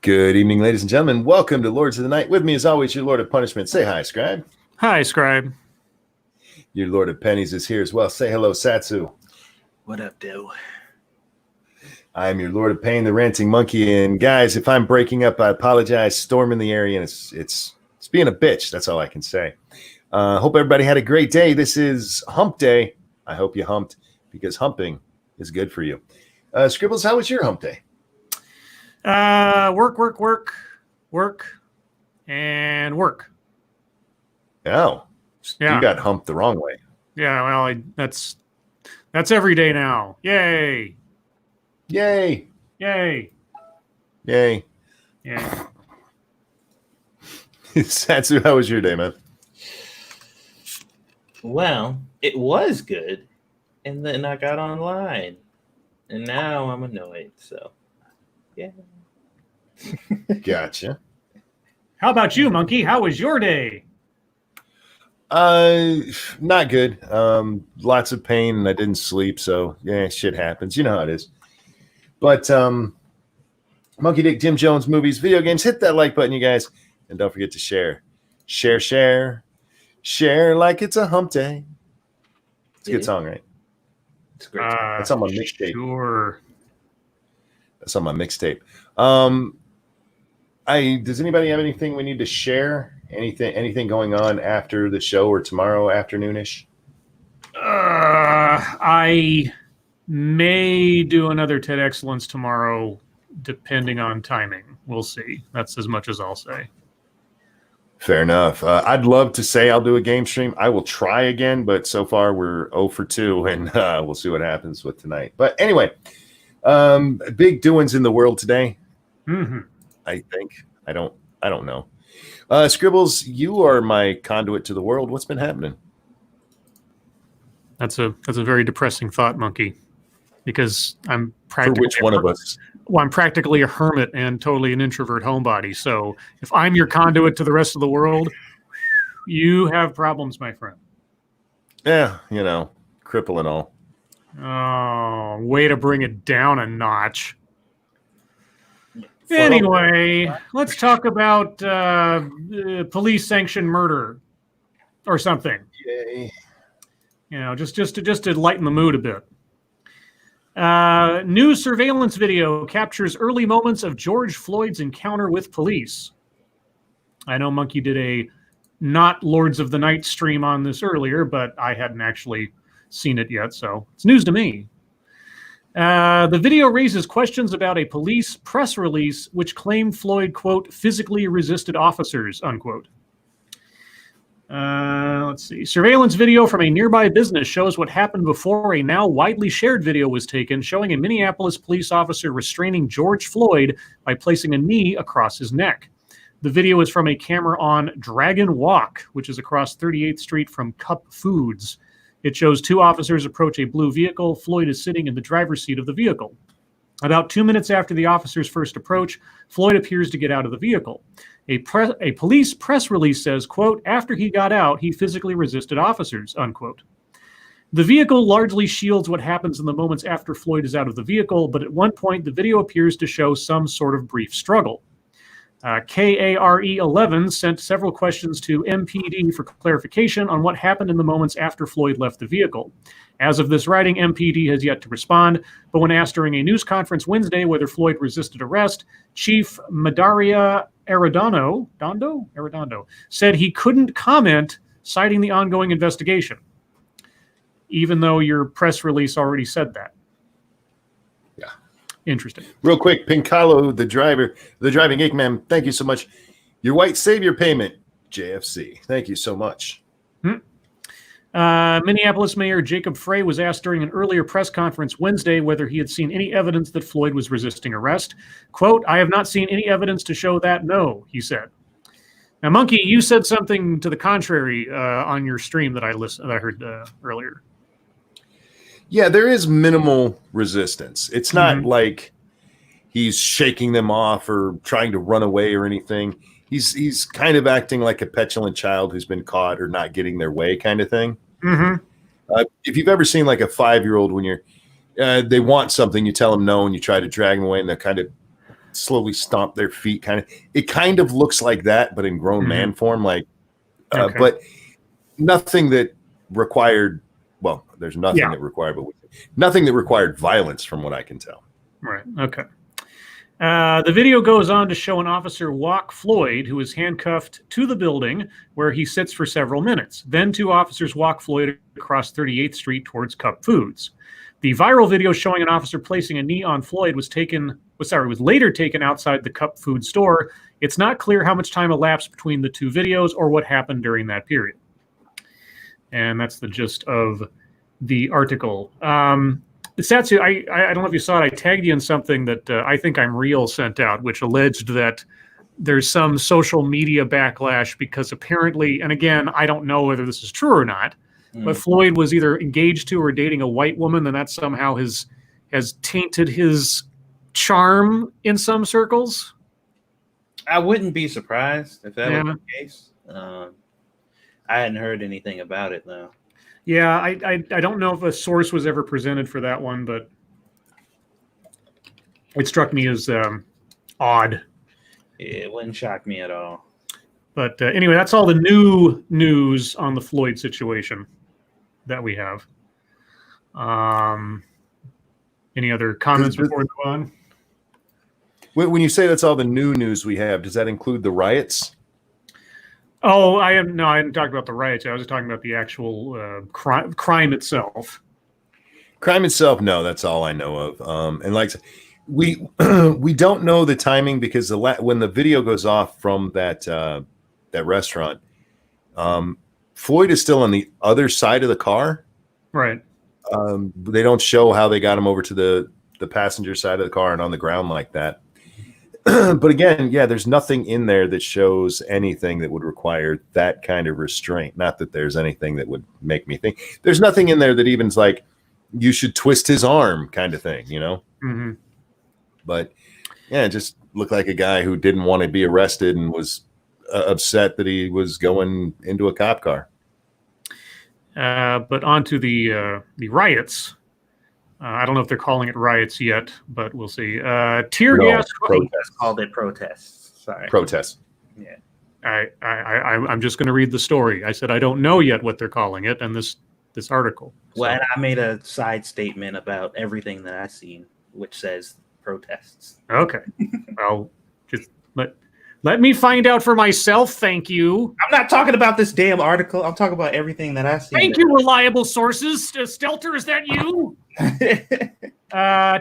Good evening, ladies and gentlemen. Welcome to Lords of the Night. With me, as always, your Lord of Punishment. Say hi, Scribe. Hi, Scribe. Your Lord of Pennies is here as well. Say hello, Satsu. What up, dude? I'm your Lord of Pain, the Ranting Monkey. And guys, if I'm breaking up, I apologize. Storm in the area, and it's being a bitch. That's all I can say. Hope everybody had a great day. This is Hump Day. I hope you humped, because humping is good for you. Scribbles, how was your hump day? Work, and work. Oh, Yeah. You got humped the wrong way. Yeah, well, that's every day now. Yay. Yay. Yay. Yay. Yeah. Satsu, how was your day, man? Well, it was good, and then I got online, and now I'm annoyed. So, yeah. Gotcha. How about you, Monkey? How was your day? Not good. Lots of pain, and I didn't sleep, so yeah, shit happens. You know how it is. But Monkey Dick, Jim Jones, movies, video games. Hit that like button, you guys, and don't forget to share like it's a hump day. It's a good song, right? It's great. That's on my mixtape. Sure. That's on my mixtape. Does anybody have anything we need to share? Anything going on after the show or tomorrow afternoonish? I may do another TED Excellence tomorrow, depending on timing. We'll see. That's as much as I'll say. Fair enough. I'd love to say I'll do a game stream. I will try again, but so far we're 0 for 2, and we'll see what happens with tonight. But anyway, big doings in the world today. Mm-hmm. I think. I don't know. Scribbles, you are my conduit to the world. What's been happening? That's a very depressing thought, Monkey, because I'm For practically which one of us? Well, I'm practically a hermit and totally an introvert homebody. So if I'm your conduit to the rest of the world, you have problems, my friend. Yeah, cripple and all. Oh, way to bring it down a notch. Anyway, let's talk about police-sanctioned murder or something. Yay. Just to lighten the mood a bit. New surveillance video captures early moments of George Floyd's encounter with police. I know Monkey did a not Lords of the Night stream on this earlier, but I hadn't actually seen it yet, so it's news to me. The video raises questions about a police press release which claimed Floyd, quote, physically resisted officers, unquote. Let's see. Surveillance video from a nearby business shows what happened before a now widely shared video was taken showing a Minneapolis police officer restraining George Floyd by placing a knee across his neck. The video is from a camera on Dragon Walk, which is across 38th Street from Cup Foods. It shows two officers approach a blue vehicle. Floyd is sitting in the driver's seat of the vehicle. About 2 minutes after the officers' first approach, Floyd appears to get out of the vehicle. A police press release says, quote, after he got out, he physically resisted officers, unquote. The vehicle largely shields what happens in the moments after Floyd is out of the vehicle, but at one point, the video appears to show some sort of brief struggle. KARE 11 sent several questions to MPD for clarification on what happened in the moments after Floyd left the vehicle. As of this writing, MPD has yet to respond, but when asked during a news conference Wednesday whether Floyd resisted arrest, Chief Madaria Arredondo said he couldn't comment, citing the ongoing investigation, even though your press release already said that. Yeah. Interesting. Real quick, Pincalo, the driving geek man, thank you so much. Your white savior payment, JFC. Thank you so much. Minneapolis Mayor Jacob Frey was asked during an earlier press conference Wednesday whether he had seen any evidence that Floyd was resisting arrest. Quote, I have not seen any evidence to show that, no, he said. Now, Monkey, you said something to the contrary on your stream that I heard earlier. Yeah, there is minimal resistance. It's not like he's shaking them off or trying to run away or anything. He's kind of acting like a petulant child who's been caught or not getting their way kind of thing. If you've ever seen like a 5-year-old when they want something, you tell them no and you try to drag them away and they're kind of slowly stomp their feet. It kind of looks like that, but in grown man form. Like, but nothing that required. Well, there's nothing that required, but nothing that required violence, from what I can tell. Right. Okay. The video goes on to show an officer walk Floyd, who is handcuffed, to the building where he sits for several minutes. Then 2 officers walk Floyd across 38th Street towards Cup Foods. The viral video showing an officer placing a knee on Floyd was later taken outside the Cup Food store. It's not clear how much time elapsed between the 2 videos or what happened during that period. And that's the gist of the article. Satsu, I don't know if you saw it. I tagged you in something that I Think I'm Real sent out, which alleged that there's some social media backlash because apparently, and again, I don't know whether this is true or not, but Floyd was either engaged to or dating a white woman, and that somehow has tainted his charm in some circles. I wouldn't be surprised if that was the case. I hadn't heard anything about it, though. Yeah, I don't know if a source was ever presented for that one, but it struck me as odd. It wouldn't shock me at all. But anyway, that's all the new news on the Floyd situation that we have. Any other comments before we go on? When you say that's all the new news we have, does that include the riots? Oh, I hadn't talked about the riots. I was talking about the actual crime itself. Crime itself, no, that's all I know of. And like we we don't know the timing because when the video goes off from that restaurant, Floyd is still on the other side of the car. Right. They don't show how they got him over to the passenger side of the car and on the ground like that. But again, there's nothing in there that shows anything that would require that kind of restraint. Not that there's anything that would make me think. There's nothing in there that even's like, you should twist his arm kind of thing, Mm-hmm. But it just looked like a guy who didn't want to be arrested and was upset that he was going into a cop car. But on to the riots. I don't know if they're calling it riots yet, but we'll see. Tear gas. Protests. Called it protests. Sorry. Protests. Yeah. I'm just going to read the story. I said I don't know yet what they're calling it, and this article. Well, and I made a side statement about everything that I've seen, which says protests. Okay. Well, just let me find out for myself. Thank you. I'm not talking about this damn article. I'm talking about everything that I've seen. Thank you, reliable sources. Stelter, is that you?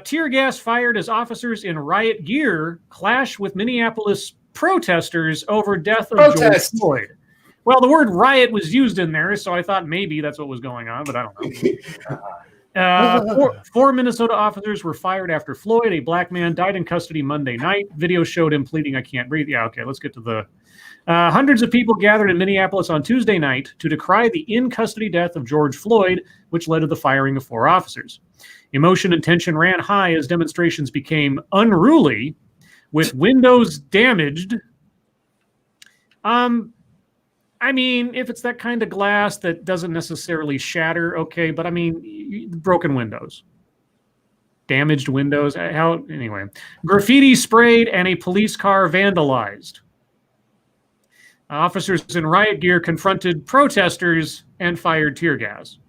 Tear gas fired as officers in riot gear clash with Minneapolis protesters over death of George Floyd. Well, the word riot was used in there, so I thought maybe that's what was going on, but I don't know. 4 Minnesota officers were fired after Floyd, a black man, died in custody Monday night. Video showed him pleading, "I can't breathe." Yeah, okay, let's get to the... hundreds of people gathered in Minneapolis on Tuesday night to decry the in-custody death of George Floyd, which led to the firing of 4 officers. Emotion and tension ran high as demonstrations became unruly, with windows damaged. I mean, if it's that kind of glass that doesn't necessarily shatter, okay, but I mean, broken windows. Damaged windows. Anyway. Graffiti sprayed and a police car vandalized. Officers in riot gear confronted protesters and fired tear gas.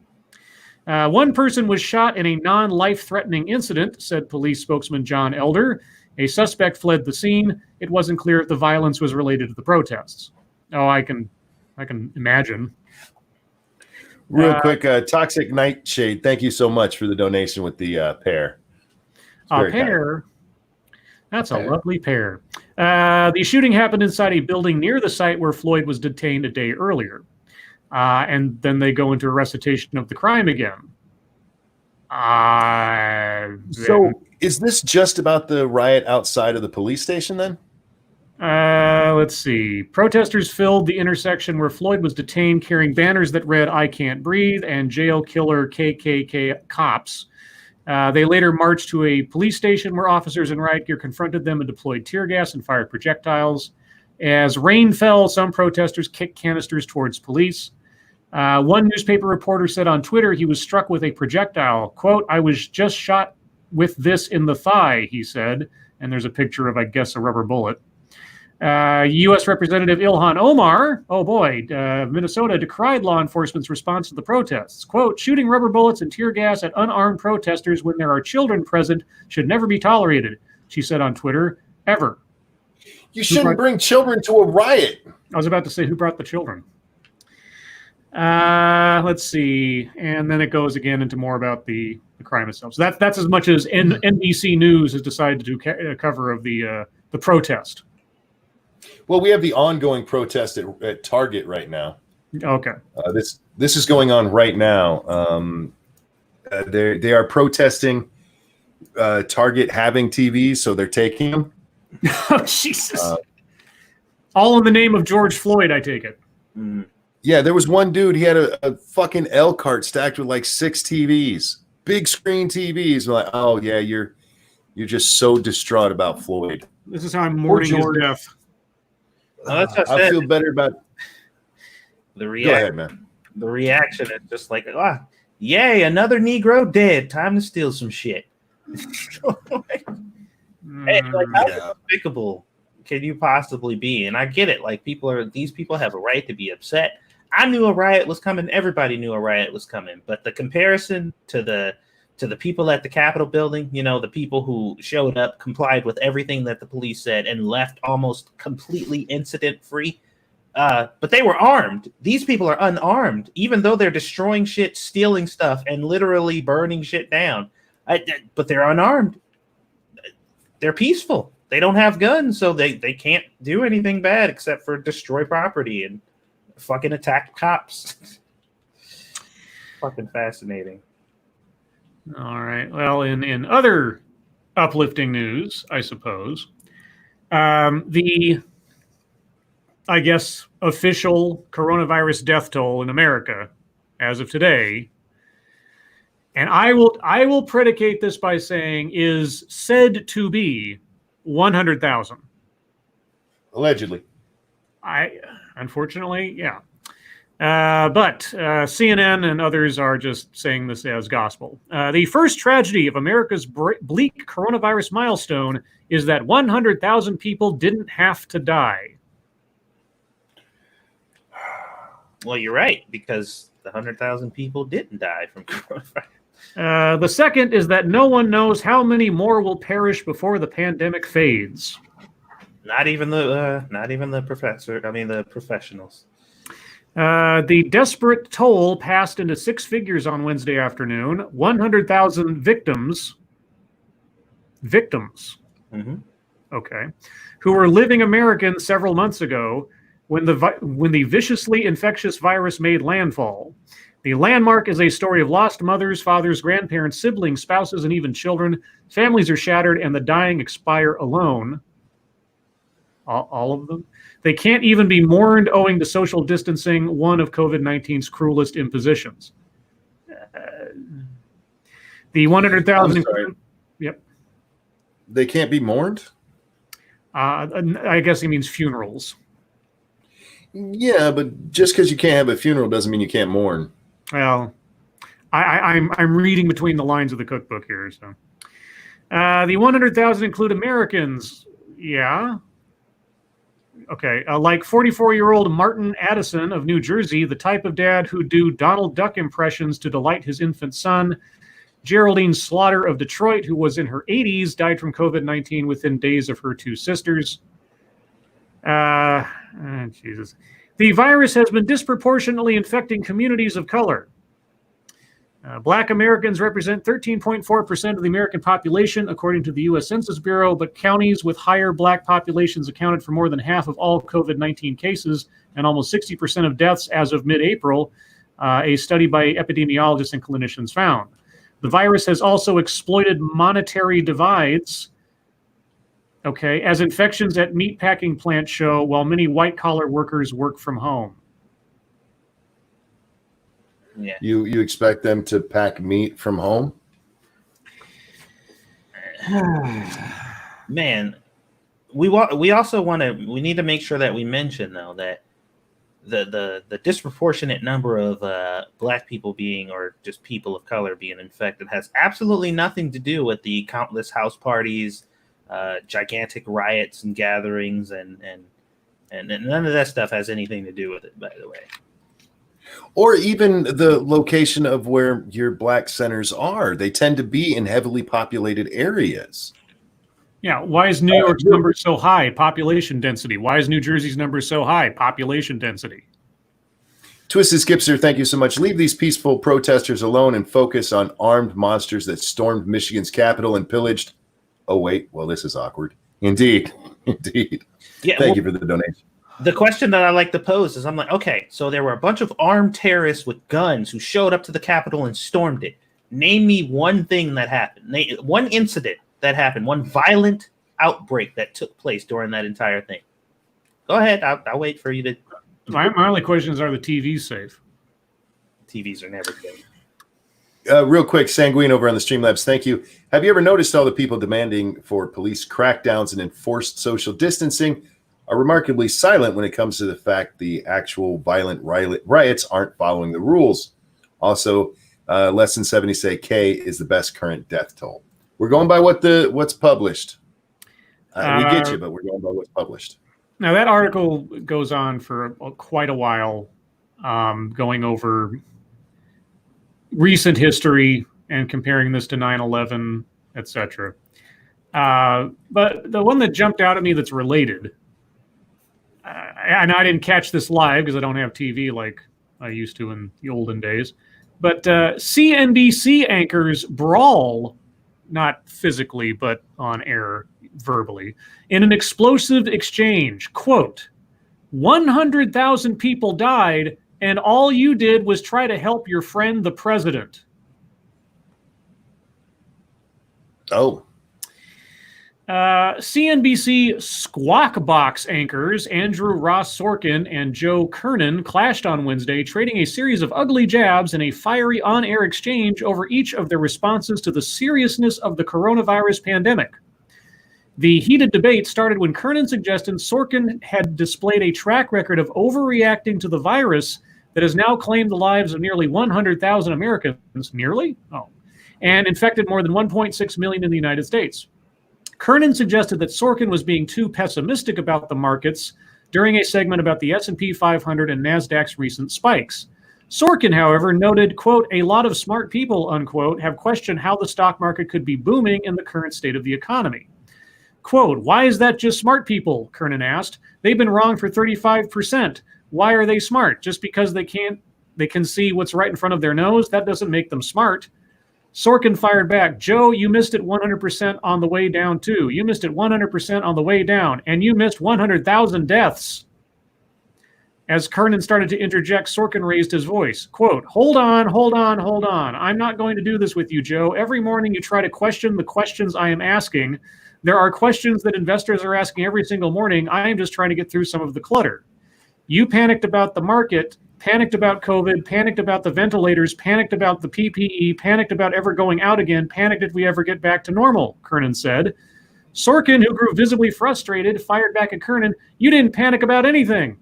1 person was shot in a non-life-threatening incident, said police spokesman John Elder. A suspect fled the scene. It wasn't clear if the violence was related to the protests. Oh, I can imagine. Real quick, Toxic Nightshade, thank you so much for the donation with the pear. A pear? That's a lovely pear. The shooting happened inside a building near the site where Floyd was detained a day earlier. And then they go into a recitation of the crime again. So is this just about the riot outside of the police station then? Let's see. Protesters filled the intersection where Floyd was detained carrying banners that read, "I can't breathe," and "Jail Killer KKK Cops." They later marched to a police station where officers in riot gear confronted them and deployed tear gas and fired projectiles. As rain fell, some protesters kicked canisters towards police. One newspaper reporter said on Twitter he was struck with a projectile. Quote, "I was just shot with this in the thigh," he said. And there's a picture of, I guess, a rubber bullet. U.S. Representative Ilhan Omar, Minnesota, decried law enforcement's response to the protests. Quote, shooting rubber bullets and tear gas at unarmed protesters when there are children present should never be tolerated, she said on Twitter, ever. You shouldn't bring children to a riot. I was about to say, who brought the children? Let's see. And then it goes again into more about the crime itself. So that's as much as NBC News has decided to do cover of the protest. Well, we have the ongoing protest at Target right now. Okay. This is going on right now. They are protesting Target having TVs, so they're taking them. Oh, Jesus. All in the name of George Floyd, I take it. Yeah, there was one dude, he had a fucking L cart stacked with like 6 TVs. Big screen TVs. We're like, oh yeah, you're just so distraught about Floyd. This is how I'm mourning his death. I feel better about the reaction. Go ahead, man. The reaction is just like, yay, another Negro dead. Time to steal some shit. Hey, like, how despicable can you possibly be? And I get it. Like, these people have a right to be upset. I knew a riot was coming. Everybody knew a riot was coming. But the comparison to the people at the Capitol building, the people who showed up, complied with everything that the police said, and left almost completely incident-free. But they were armed. These people are unarmed, even though they're destroying shit, stealing stuff, and literally burning shit down. But they're unarmed. They're peaceful. They don't have guns, so they can't do anything bad except for destroy property and fucking attack cops. Fucking fascinating. All right. Well, in other uplifting news, I suppose, the, I guess, official coronavirus death toll in America as of today, and I will predicate this by saying is said to be 100,000. Allegedly. Unfortunately, yeah. But CNN and others are just saying this as gospel. The first tragedy of America's bleak coronavirus milestone is that 100,000 people didn't have to die. Well, you're right, because the 100,000 people didn't die from coronavirus. The second is that no one knows how many more will perish before the pandemic fades. Not even the professionals. The desperate toll passed into 6 figures on Wednesday afternoon. 100,000 victims. Mm-hmm. Okay. Who were living Americans several months ago when the viciously infectious virus made landfall. The landmark is a story of lost mothers, fathers, grandparents, siblings, spouses, and even children. Families are shattered and the dying expire alone. All of them. They can't even be mourned owing to social distancing, one of COVID-19's cruelest impositions. The 100,000... Yep. They can't be mourned? I guess he means funerals. Yeah, but just because you can't have a funeral doesn't mean you can't mourn. Well, I'm reading between the lines of the cookbook here. So, the 100,000 include Americans. Yeah. Okay. Like 44-year-old Martin Addison of New Jersey, the type of dad who'd do Donald Duck impressions to delight his infant son. Geraldine Slaughter of Detroit, who was in her 80s, died from COVID-19 within days of her 2 sisters. Jesus. The virus has been disproportionately infecting communities of color. Black Americans represent 13.4% of the American population, according to the U.S. Census Bureau, but counties with higher black populations accounted for more than half of all COVID-19 cases and almost 60% of deaths as of mid-April, a study by epidemiologists and clinicians found. The virus has also exploited monetary divides, as infections at meatpacking plants show, while many white-collar workers work from home. Yeah. You expect them to pack meat from home? Man, we also we need to make sure that we mention though that the disproportionate number of black people being, or just people of color being infected, has absolutely nothing to do with the countless house parties, gigantic riots and gatherings, and none of that stuff has anything to do with it, by the way. Or even the location of where your black centers are. They tend to be in heavily populated areas. Yeah, why is New York's number so high? Population density. Why is New Jersey's number so high? Population density. Twisted Skipster, thank you so much. Leave these peaceful protesters alone and focus on armed monsters that stormed Michigan's Capitol and pillaged. Oh, wait. Well, this is awkward. Indeed. Indeed. Yeah, Thank you for the donation. The question that I like to pose is, I'm like, okay, so there were a bunch of armed terrorists with guns who showed up to the Capitol and stormed it. Name me one thing that happened. One incident that happened. One violent outbreak that took place during that entire thing. Go ahead. I'll wait for you to. My only question is, are the TVs safe? TVs are never good. Real quick, Sanguine over on the Streamlabs, thank you. Have you ever noticed all the people demanding for police crackdowns and enforced social distancing are remarkably silent when it comes to the fact the actual violent riots aren't following the rules? Also, less than 70 say K is the best current death toll. We're going by what's published. We get you, but we're going by what's published. Now, that article goes on for quite a while, going over recent history and comparing this to 9/11, etc. But the one that jumped out at me that's related, and I didn't catch this live because I don't have TV like I used to in the olden days, but CNBC anchors Brawl, not physically, but on air, verbally, in an explosive exchange. Quote, 100,000 people died, and all you did was try to help your friend, the president. Oh. CNBC Squawk Box anchors Andrew Ross Sorkin and Joe Kernan clashed on Wednesday, trading a series of ugly jabs in a fiery on-air exchange over each of their responses to the seriousness of the coronavirus pandemic. The heated debate started when Kernan suggested Sorkin had displayed a track record of overreacting to the virus that has now claimed the lives of nearly 100,000 Americans, and infected more than 1.6 million in the United States. Kernan suggested that Sorkin was being too pessimistic about the markets during a segment about the S&P 500 and NASDAQ's recent spikes. Sorkin, however, noted, quote, a lot of smart people, unquote, have questioned how the stock market could be booming in the current state of the economy. Quote, why is that just smart people? Kernan asked. They've been wrong for 35%. Why are they smart? Just because they can see what's right in front of their nose? That doesn't make them smart. Sorkin fired back, Joe, you missed it 100% on the way down, too. You missed it 100% on the way down, and you missed 100,000 deaths. As Kernan started to interject, Sorkin raised his voice. Quote, hold on. I'm not going to do this with you, Joe. Every morning you try to question the questions I am asking. There are questions that investors are asking every single morning. I am just trying to get through some of the clutter. You panicked about the market, panicked about COVID, panicked about the ventilators, panicked about the PPE, panicked about ever going out again, panicked if we ever get back to normal, Kernan said. Sorkin, who grew visibly frustrated, fired back at Kernan, you didn't panic about anything.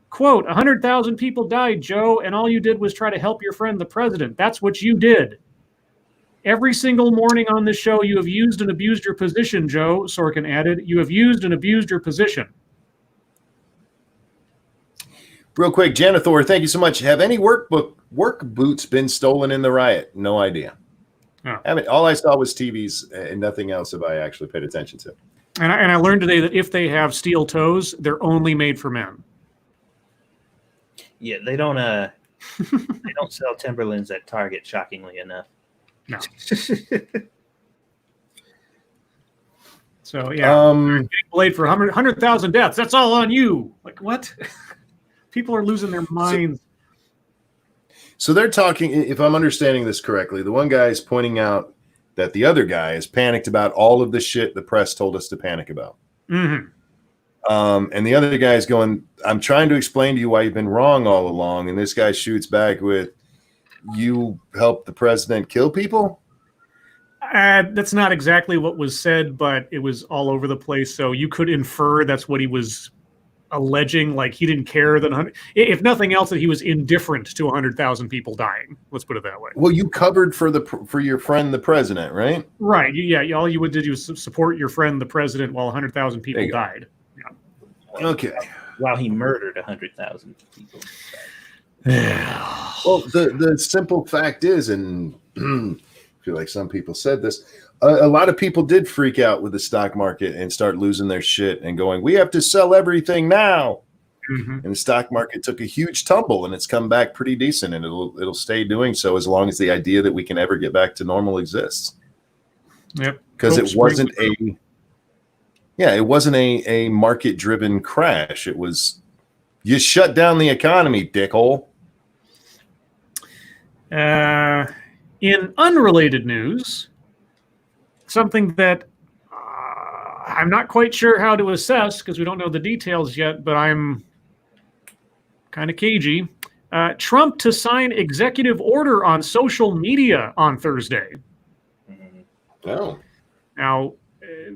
Quote, 100,000 people died, Joe, and all you did was try to help your friend, the president. That's what you did. Every single morning on this show, you have used and abused your position, Joe, Sorkin added. You have used and abused your position. Real quick, Janithor, thank you so much. Have any work boots been stolen in the riot? No idea. Oh. All I saw was TVs and nothing else have I actually paid attention to. And I learned today that if they have steel toes, they're only made for men. Yeah, they don't sell Timberlands at Target, shockingly enough. No. So yeah, getting delayed for 100,000 deaths. That's all on you. Like what? People are losing their minds. So they're talking, if I'm understanding this correctly, the one guy is pointing out that the other guy is panicked about all of the shit the press told us to panic about. Mm-hmm. And the other guy is going, I'm trying to explain to you why you've been wrong all along. And this guy shoots back with, you helped the president kill people? That's not exactly what was said, but it was all over the place. So you could infer that's what he was alleging like he didn't care that if nothing else, that he was indifferent to 100,000 people dying. Let's put it that way. Well, you covered for your friend, the president, right? Right. Yeah. All you would do was support your friend, the president, while 100,000 people died. Yeah. Okay. While he murdered 100,000 people. Well, the simple fact is, and I feel like some people said this, a lot of people did freak out with the stock market and start losing their shit and going, we have to sell everything now. Mm-hmm. And the stock market took a huge tumble, and it's come back pretty decent, and it'll stay doing so as long as the idea that we can ever get back to normal exists. Yep. Because it wasn't a market-driven crash. It was, you shut down the economy, dickhole. In unrelated news, something that I'm not quite sure how to assess because we don't know the details yet, but I'm kind of cagey. Trump to sign executive order on social media on Thursday. Oh. Now,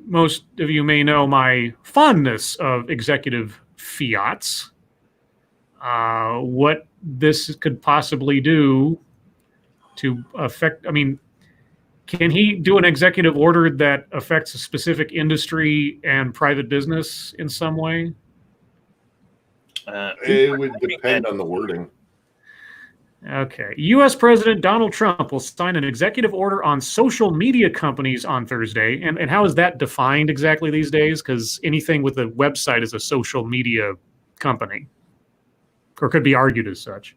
most of you may know my fondness of executive fiats. What this could possibly do to affect, can he do an executive order that affects a specific industry and private business in some way? It would depend on the wording. Okay. U.S. President Donald Trump will sign an executive order on social media companies on Thursday. And how is that defined exactly these days? Because anything with a website is a social media company, or could be argued as such.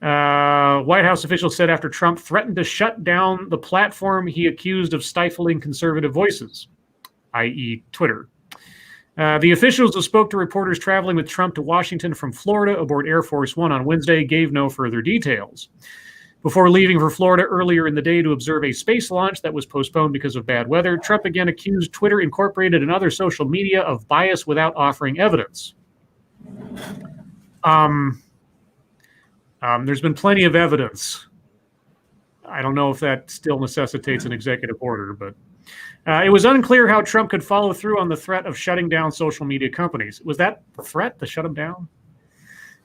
White House officials said after Trump threatened to shut down the platform he accused of stifling conservative voices, i.e. Twitter. The officials who spoke to reporters traveling with Trump to Washington from Florida aboard Air Force One on Wednesday gave no further details. Before leaving for Florida earlier in the day to observe a space launch that was postponed because of bad weather, Trump again accused Twitter Incorporated and other social media of bias without offering evidence. There's been plenty of evidence. I don't know if that still necessitates an executive order, but it was unclear how Trump could follow through on the threat of shutting down social media companies. Was that the threat to shut them down?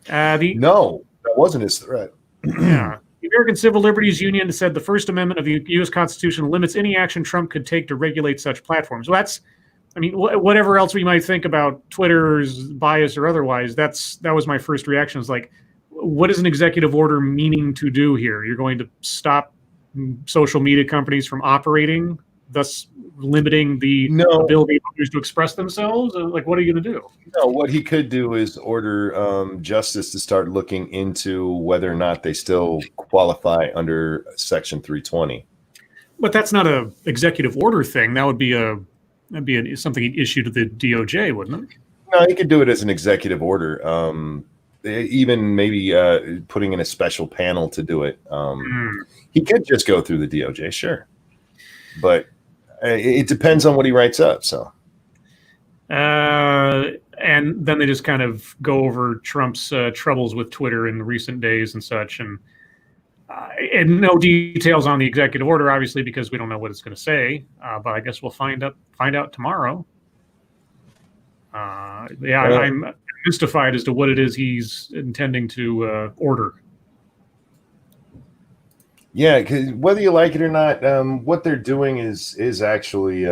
No, that wasn't his threat. Yeah. The American Civil Liberties Union said the First Amendment of the U.S. Constitution limits any action Trump could take to regulate such platforms. Well, whatever else we might think about Twitter's bias or otherwise, that was my first reaction. Was like, what is an executive order meaning to do here? You're going to stop social media companies from operating, thus limiting the ability of others to express themselves? Like, what are you going to do? No, what he could do is order justice to start looking into whether or not they still qualify under Section 320. But that's not a executive order thing. That would be something he'd issue to the DOJ, wouldn't it? No, he could do it as an executive order. Even maybe putting in a special panel to do it. He could just go through the DOJ, sure. But it depends on what he writes up. So, and then they just kind of go over Trump's troubles with Twitter in recent days and such, and no details on the executive order, obviously, because we don't know what it's going to say. But I guess we'll find out tomorrow. I'm mystified as to what it is he's intending to order. Yeah, because whether you like it or not, what they're doing is actually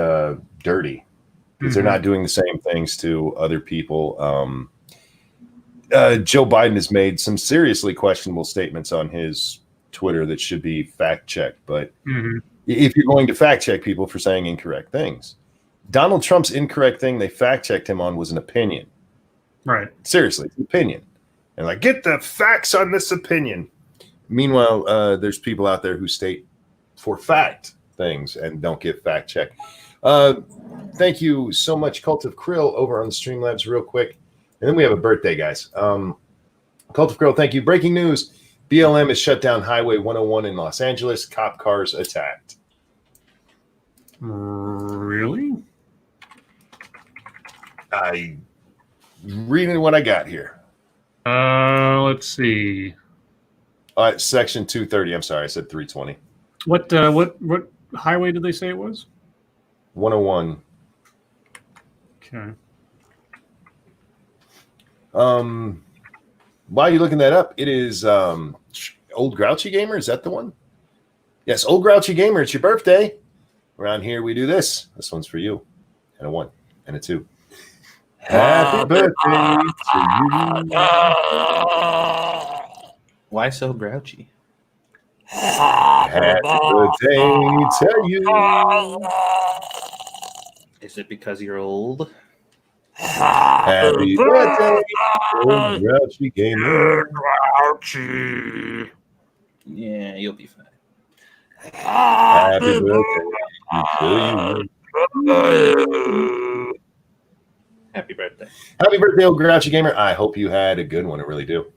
dirty, because they're not doing the same things to other people. Joe Biden has made some seriously questionable statements on his Twitter that should be fact-checked. But if you're going to fact-check people for saying incorrect things, Donald Trump's incorrect thing they fact-checked him on was an opinion. Right. Seriously, it's an opinion. And like, get the facts on this opinion. Meanwhile, there's people out there who state for fact things and don't get fact checked. Thank you so much, Cult of Krill, over on the Streamlabs real quick. And then we have a birthday, guys. Cult of Krill, thank you. Breaking news. BLM has shut down Highway 101 in Los Angeles. Cop cars attacked. Really? I reading what I got here. Let's see. Section 230. I'm sorry, I said 320. What highway did they say it was? 101. Okay. While you're looking that up, it is Old Grouchy Gamer. Is that the one? Yes, Old Grouchy Gamer. It's your birthday. Around here, we do this. This one's for you. And a 1 and a 2. Happy birthday to you. Why so grouchy? Happy birthday to you. Is it because you're old? Happy birthday, Old Grouchy Gamer. Grouchy. Yeah, you'll be fine. Happy birthday to you. Happy birthday. Happy birthday, Old Grouchy Gamer. I hope you had a good one. I really do.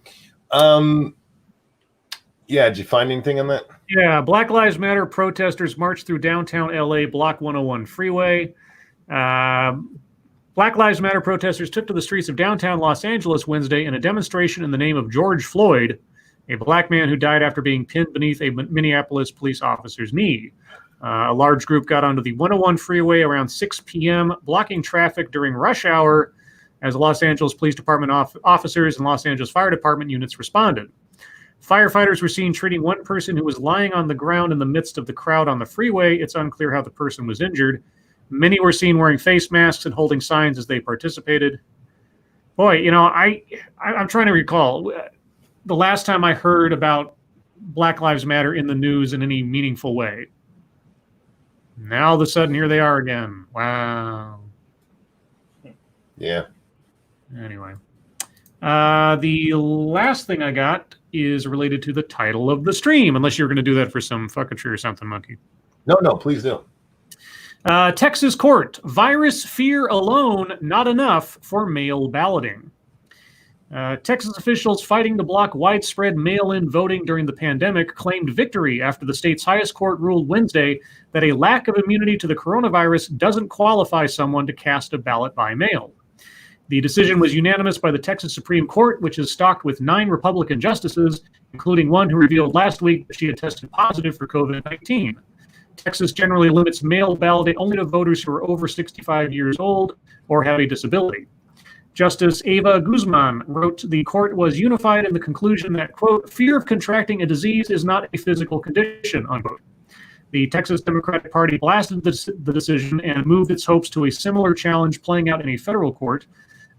Yeah, did you find anything on that? Yeah, Black Lives Matter protesters marched through downtown LA, Block 101 freeway. Black Lives Matter protesters took to the streets of downtown Los Angeles Wednesday in a demonstration in the name of George Floyd, a black man who died after being pinned beneath a Minneapolis police officer's knee. A large group got onto the 101 freeway around 6 p.m., blocking traffic during rush hour as Los Angeles Police Department officers and Los Angeles Fire Department units responded. Firefighters were seen treating one person who was lying on the ground in the midst of the crowd on the freeway. It's unclear how the person was injured. Many were seen wearing face masks and holding signs as they participated. Boy, you know, I'm trying to recall the last time I heard about Black Lives Matter in the news in any meaningful way. Now all of a sudden, here they are again. Wow. Yeah. Anyway, the last thing I got is related to the title of the stream, unless you're going to do that for some fucketry or something, Monkey. No, please do. Texas court, virus fear alone not enough for mail balloting. Texas officials fighting to block widespread mail-in voting during the pandemic claimed victory after the state's highest court ruled Wednesday that a lack of immunity to the coronavirus doesn't qualify someone to cast a ballot by mail. The decision was unanimous by the Texas Supreme Court, which is stocked with 9 Republican justices, including one who revealed last week that she had tested positive for COVID-19. Texas generally limits mail balloting only to voters who are over 65 years old or have a disability. Justice Eva Guzman wrote the court was unified in the conclusion that, quote, fear of contracting a disease is not a physical condition, unquote. The Texas Democratic Party blasted the decision and moved its hopes to a similar challenge playing out in a federal court,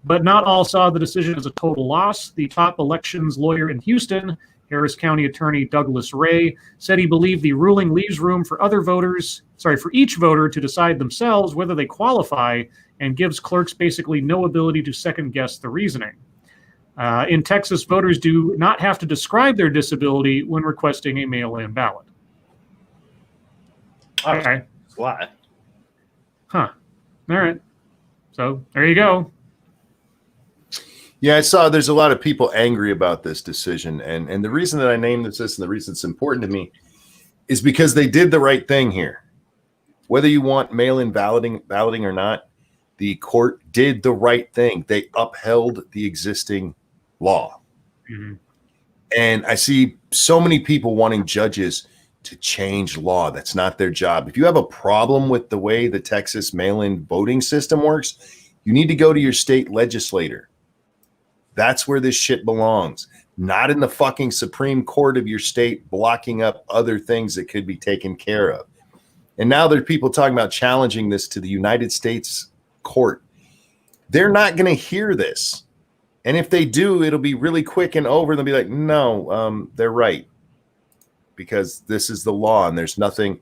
but not all saw the decision as a total loss. The top elections lawyer in Houston, Harris County Attorney Douglas Ray, said he believed the ruling leaves room for for each voter to decide themselves whether they qualify and gives clerks basically no ability to second guess the reasoning. In Texas, voters do not have to describe their disability when requesting a mail-in ballot. Okay. Why? Huh. All right. So there you go. Yeah, I saw there's a lot of people angry about this decision. And the reason that I named this and the reason it's important to me is because they did the right thing here. Whether you want mail-in balloting or not, the court did the right thing. They upheld the existing law. Mm-hmm. And I see so many people wanting judges to change law. That's not their job. If you have a problem with the way the Texas mail-in voting system works, you need to go to your state legislator. That's where this shit belongs. Not in the fucking Supreme Court of your state blocking up other things that could be taken care of. And now there are people talking about challenging this to the United States court. They're not going to hear this. And if they do, it'll be really quick and over. They'll be like, no, they're right. Because this is the law and there's nothing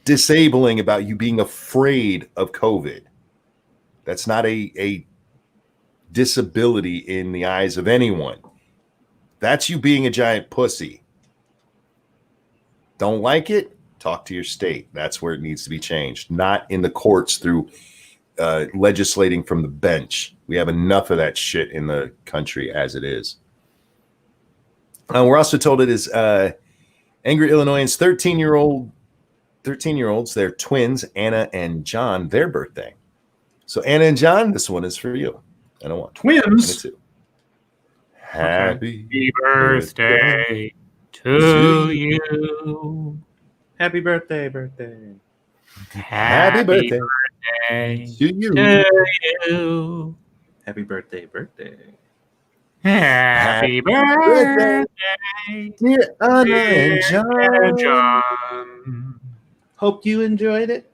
disabling about you being afraid of COVID. That's not a disability in the eyes of anyone. That's you being a giant pussy. Don't like it? Talk to your state. That's where it needs to be changed, not in the courts through legislating from the bench. We have enough of that shit in the country as it is. We're also told it is angry Illinoisans, 13-year-olds, they're twins, Anna and John, their birthday. So Anna and John, this one is for you. And I want twins. Happy birthday to you. Happy birthday. Happy birthday to you. To you. Happy birthday, birthday. Happy birthday, dear Anna dear and John. John. Hope you enjoyed it.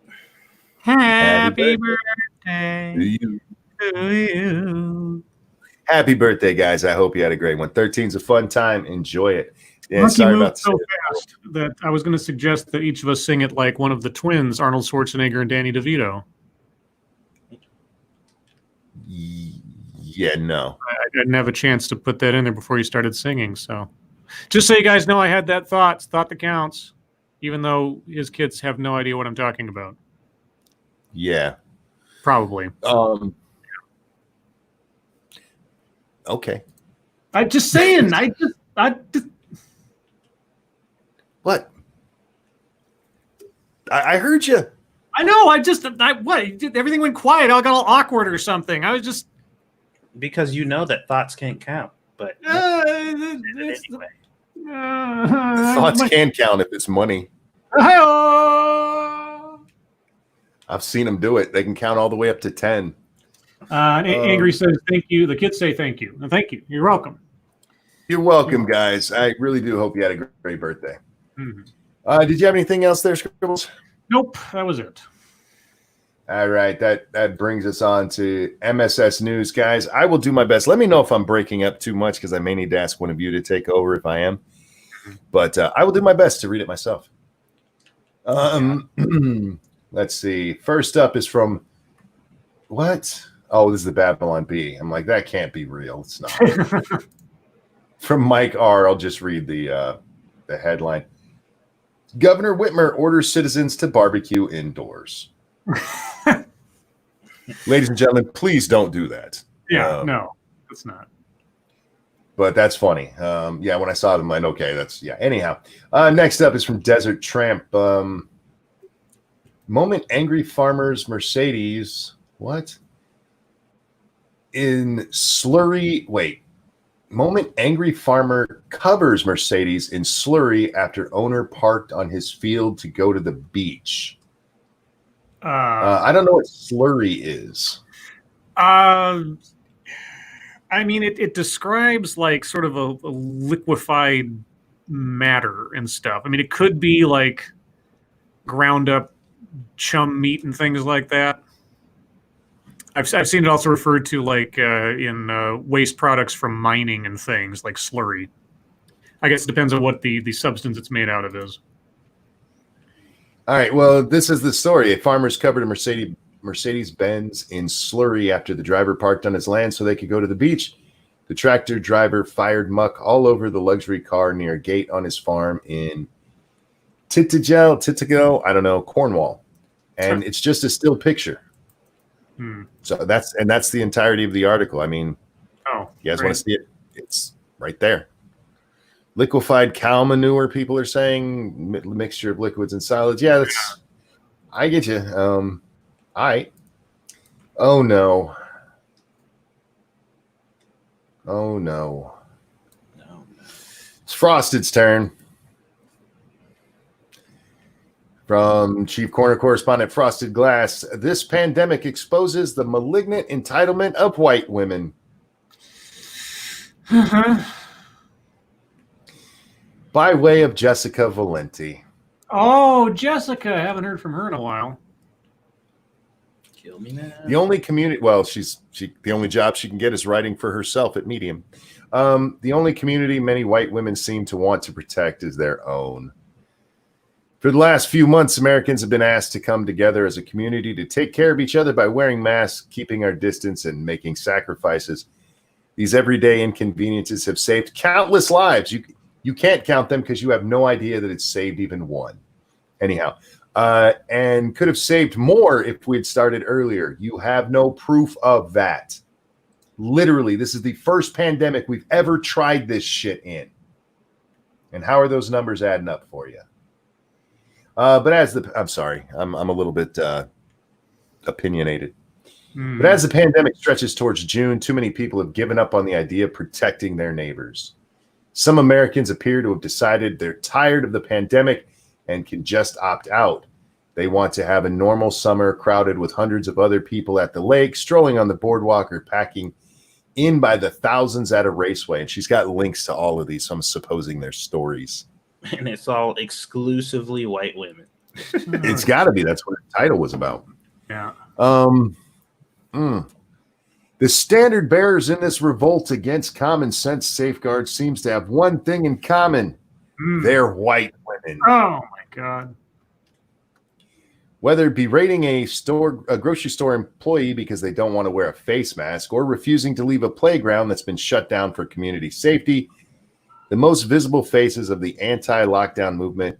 Happy To birthday you. to you. Happy birthday, guys. I hope you had a great one. 13's a fun time. Enjoy it. Yeah, Monkey sorry moved about so fast that I was going to suggest that each of us sing it like one of the twins, Arnold Schwarzenegger and Danny DeVito. Yeah, no. I didn't have a chance to put that in there before you started singing. So just so you guys know, I had that thought. It's thought that counts, even though his kids have no idea what I'm talking about. Yeah. Probably. Okay. I'm just saying. I just What? I heard you. I know. What? Everything went quiet. I got all awkward or something. I was just Because you know that thoughts can't count. But anyway. Thoughts can count if it's money. I've seen them do it. They can count all the way up to 10. Angry says thank you. The kids say thank you. Thank you. You're welcome. You're welcome, guys. I really do hope you had a great birthday. Mm-hmm. Did you have anything else there, Scribbles? Nope, that was it. All right, that brings us on to MSS News, guys. I will do my best. Let me know if I'm breaking up too much because I may need to ask one of you to take over if I am. But I will do my best to read it myself. Let's see. First up is from what? Oh, this is the Babylon Bee. I'm like, that can't be real. It's not. From Mike R. I'll just read the headline. Governor Whitmer orders citizens to barbecue indoors. Ladies and gentlemen, please don't do that. Yeah, no, it's not. But that's funny. Yeah, when I saw them, I'm like, okay, that's, yeah. Anyhow, next up is from Desert Tramp. Moment angry farmers Mercedes. What? In Slurry. Wait. Moment angry farmer covers Mercedes in Slurry after owner parked on his field to go to the beach. I don't know what Slurry is. I mean, it describes like sort of a liquefied matter and stuff. I mean, it could be like ground up chum meat and things like that. I've seen it also referred to like in waste products from mining and things like slurry. I guess it depends on what the substance it's made out of is. All right. Well, this is the story. A farmer's covered a Mercedes-Benz in slurry after the driver parked on his land so they could go to the beach. The tractor driver fired muck all over the luxury car near a gate on his farm in Titigo, I don't know, Cornwall. And it's just a still picture. So that's the entirety of the article. I mean, you guys want to see it? It's right there. Liquefied cow manure, people are saying, mixture of liquids and solids. Yeah, that's. I get you. All right. Oh no. Oh no. It's Frosted's turn. From Chief Corner Correspondent Frosted Glass, this pandemic exposes the malignant entitlement of white women. By way of Jessica Valenti. Oh, Jessica. I haven't heard from her in a while. Kill me now. The only community, well, the only job she can get is writing for herself at Medium. The only community many white women seem to want to protect is their own. For the last few months, Americans have been asked to come together as a community to take care of each other by wearing masks, keeping our distance, and making sacrifices. These everyday inconveniences have saved countless lives. You can't count them because you have no idea that it's saved even one. Anyhow, and could have saved more if we had started earlier. You have no proof of that. Literally, this is the first pandemic we've ever tried this shit in. And how are those numbers adding up for you? But I'm sorry, I'm a little bit opinionated. But as the pandemic stretches towards June, too many people have given up on the idea of protecting their neighbors. Some Americans appear to have decided they're tired of the pandemic and can just opt out. They want to have a normal summer crowded with hundreds of other people at the lake, strolling on the boardwalk, or packing in by the thousands at a raceway, and she's got links to all of these, so I'm supposing they're stories. And it's all exclusively white women. It's got to be. That's what the title was about. Yeah. The standard bearers in this revolt against common sense safeguards seems to have one thing in common. They're white women. Oh, my God. Whether berating a grocery store employee because they don't want to wear a face mask or refusing to leave a playground that's been shut down for community safety, the most visible faces of the anti-lockdown movement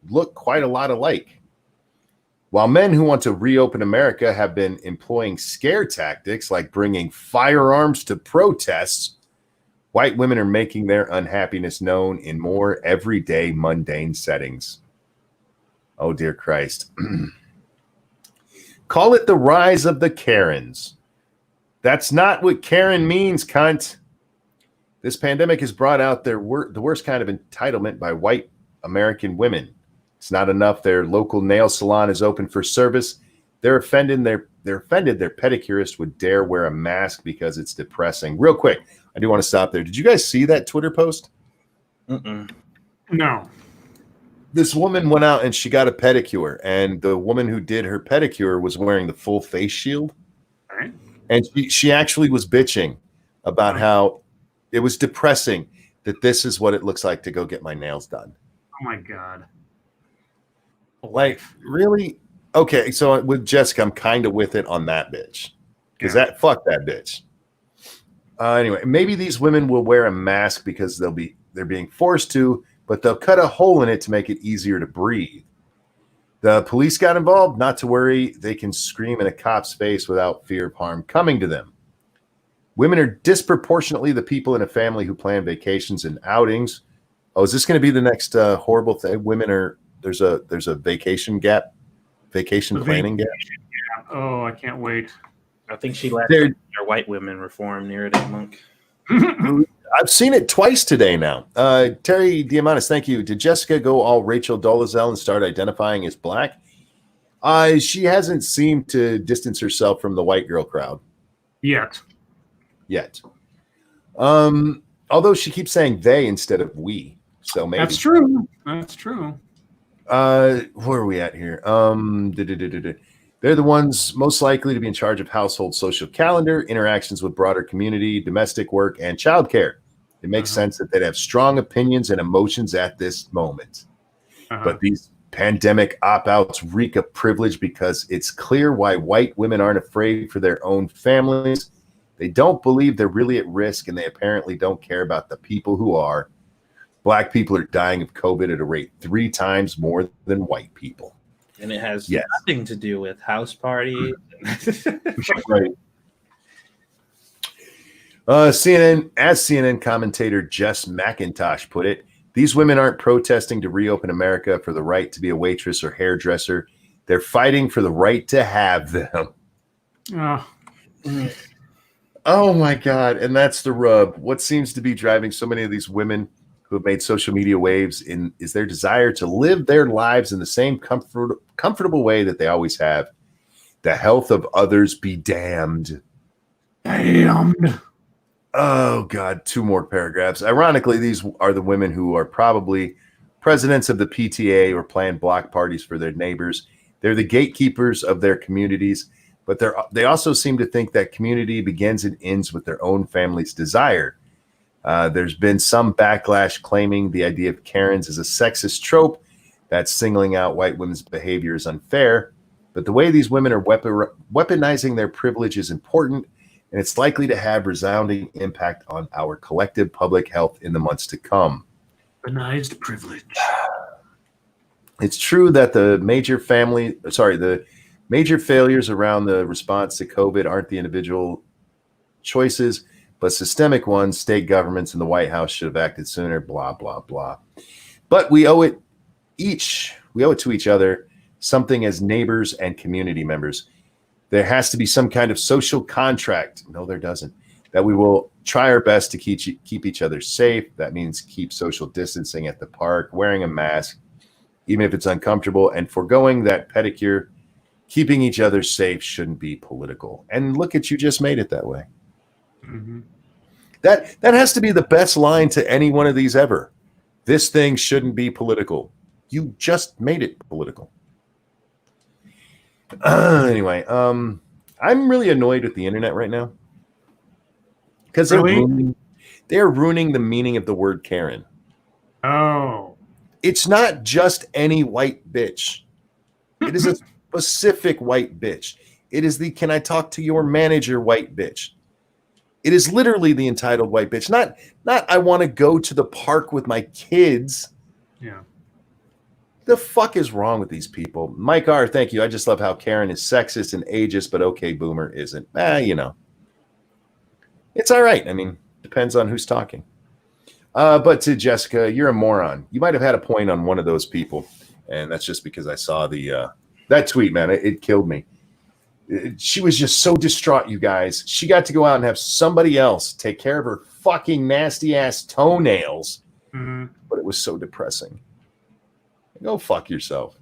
look quite a lot alike. While men who want to reopen America have been employing scare tactics like bringing firearms to protests, white women are making their unhappiness known in more everyday, mundane settings. Oh, dear Christ. Call it the rise of the Karens. That's not what Karen means, cunt. This pandemic has brought out the worst kind of entitlement by white American women. It's not enough their local nail salon is open for service. They're offended their pedicurist would dare wear a mask because it's depressing. Real quick, I do want to stop there. Did you guys see that Twitter post? No. This woman went out and she got a pedicure, and the woman who did her pedicure was wearing the full face shield. All right. And she actually was bitching about how it was depressing that this is what it looks like to go get my nails done. Oh, my God. Like, really? Okay, so with Jessica, I'm kind of with it on that bitch. Because fuck that bitch. Anyway, maybe these women will wear a mask because they're being forced to, but they'll cut a hole in it to make it easier to breathe. The police got involved. Not to worry, they can scream in a cop's face without fear of harm coming to them. Women are disproportionately the people in a family who plan vacations and outings. Oh, is this going to be the next horrible thing? There's a vacation planning gap. Oh, I can't wait. I think she left their white women reform narrative, Monk. I've seen it twice today now. Terry Diamandis, thank you. Did Jessica go all Rachel Dolezal and start identifying as black? She hasn't seemed to distance herself from the white girl crowd. Yet. Although she keeps saying they instead of we. So maybe. That's true. Where are we at here? They're the ones most likely to be in charge of household social calendar, interactions with broader community, domestic work, and childcare. It makes sense that they'd have strong opinions and emotions at this moment. But these pandemic opt-outs reek of privilege because it's clear why white women aren't afraid for their own families. They don't believe they're really at risk, and they apparently don't care about the people who are. Black people are dying of COVID at a rate 3 times more than white people. And it has nothing to do with house parties. Right. CNN commentator Jess McIntosh put it, these women aren't protesting to reopen America for the right to be a waitress or hairdresser. They're fighting for the right to have them. Oh my God. And that's the rub. What seems to be driving so many of these women who have made social media waves is their desire to live their lives in the same comfortable way that they always have. The health of others be damned. Damned. Oh, God, 2 more paragraphs. Ironically, these are the women who are probably presidents of the PTA or plan block parties for their neighbors. They're the gatekeepers of their communities, but they also seem to think that community begins and ends with their own family's desire. There's been some backlash claiming the idea of Karens is a sexist trope that singling out white women's behavior is unfair. But the way these women are weaponizing their privilege is important, and it's likely to have resounding impact on our collective public health in the months to come. Weaponized privilege. It's true that the major failures around the response to COVID aren't the individual choices, but systemic ones. State governments and the White House should have acted sooner, blah, blah, blah. But we owe it to each other, something as neighbors and community members. There has to be some kind of social contract. No, there doesn't. That we will try our best to keep each other safe. That means keep social distancing at the park, wearing a mask, even if it's uncomfortable, and foregoing that pedicure. Keeping each other safe shouldn't be political. And look at you just made it that way. That has to be the best line to any one of these ever. This thing shouldn't be political. You just made it political. Anyway, I'm really annoyed with the internet right now because they're ruining the meaning of the word Karen. Oh, it's not just any white bitch. It is a specific white bitch. It is the "can I talk to your manager" white bitch. It is literally the entitled white bitch. Not I want to go to the park with my kids. Yeah. The fuck is wrong with these people? Mike R, thank you. I just love how Karen is sexist and ageist, but okay, boomer isn't. It's all right. I mean, depends on who's talking. But to Jessica, you're a moron. You might have had a point on one of those people, and that's just because I saw that tweet, man. It killed me. She was just so distraught, you guys. She got to go out and have somebody else take care of her fucking nasty ass toenails. Mm-hmm. But it was so depressing. Go fuck yourself.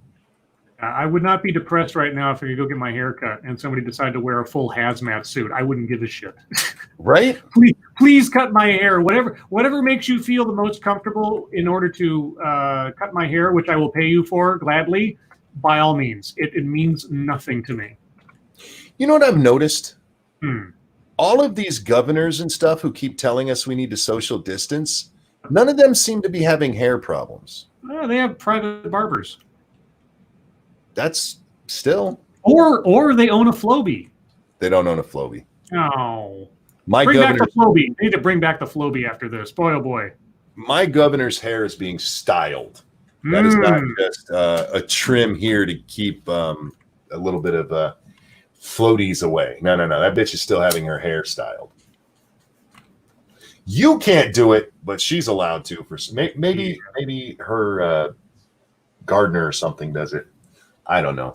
I would not be depressed right now if I could go get my hair cut and somebody decided to wear a full hazmat suit. I wouldn't give a shit. Right? Please cut my hair. Whatever makes you feel the most comfortable in order to cut my hair, which I will pay you for gladly, by all means. It means nothing to me. You know what I've noticed? All of these governors and stuff who keep telling us we need to social distance, none of them seem to be having hair problems. They have private barbers. That's still. Or they own a Flowbee. They don't own a Flowbee. Oh. Bring back the Flowbee. They need to bring back the Flowbee after this. Boy, oh boy. My governor's hair is being styled. That is not just a trim here to keep a little bit of floaties away. No. That bitch is still having her hair styled. You can't do it, but she's allowed to. For maybe her gardener or something does it. I don't know.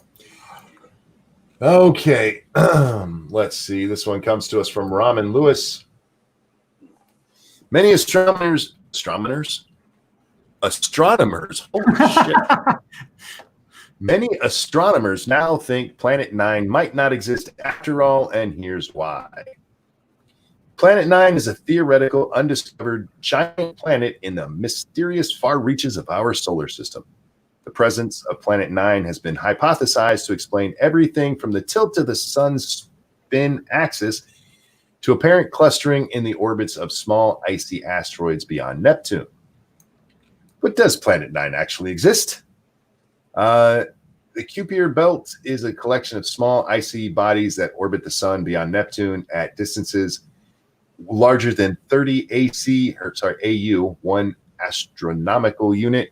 Okay, let's see. This one comes to us from Ramen Lewis. Many astronomers. Holy shit. Many astronomers now think Planet 9 might not exist after all, and here's why. Planet 9 is a theoretical, undiscovered giant planet in the mysterious far reaches of our solar system. The presence of Planet 9 has been hypothesized to explain everything from the tilt of the sun's spin axis to apparent clustering in the orbits of small icy asteroids beyond Neptune. But does Planet 9 actually exist? The Kuiper belt is a collection of small icy bodies that orbit the sun beyond Neptune at distances larger than 30 AU, one astronomical unit,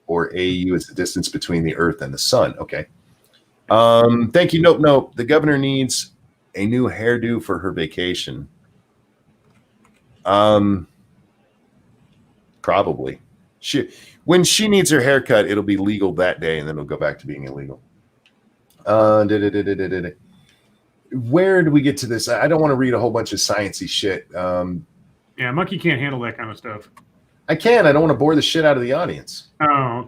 or AU is the distance between the Earth and the sun. Okay. Thank you. Nope. The governor needs a new hairdo for her vacation. Probably. When she needs her haircut, it'll be legal that day, and then it'll go back to being illegal. Where do we get to this? I don't want to read a whole bunch of sciencey shit. Yeah, Monkey can't handle that kind of stuff. I can. I don't want to bore the shit out of the audience. Oh,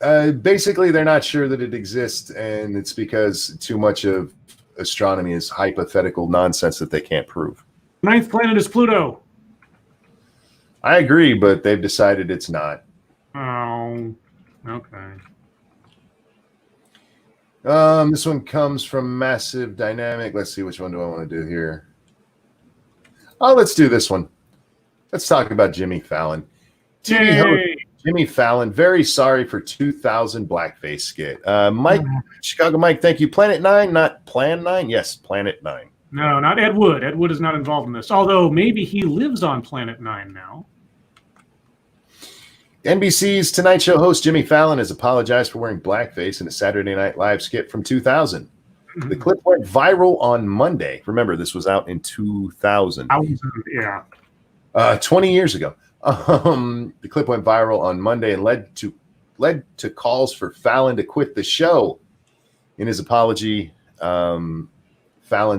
okay. Basically, they're not sure that it exists, and it's because too much of astronomy is hypothetical nonsense that they can't prove. Ninth planet is Pluto. I agree, but they've decided it's not. Oh, okay. This one comes from Massive Dynamic. Let's see, which one do I want to do here? Oh, let's do this one. Let's talk about Jimmy Fallon. TV host Jimmy Fallon, very sorry for 2000 blackface skit. Mike, Chicago Mike, thank you. Planet 9, not Plan 9? Yes, Planet 9. No, not Ed Wood. Ed Wood is not involved in this, although maybe he lives on Planet 9 now. NBC's Tonight Show host Jimmy Fallon has apologized for wearing blackface in a Saturday Night Live skit from 2000. Mm-hmm. The clip went viral on Monday. Remember, this was out in 2000. Yeah. 20 years ago. The clip went viral on Monday and led to calls for Fallon to quit the show. In his apology, Fallon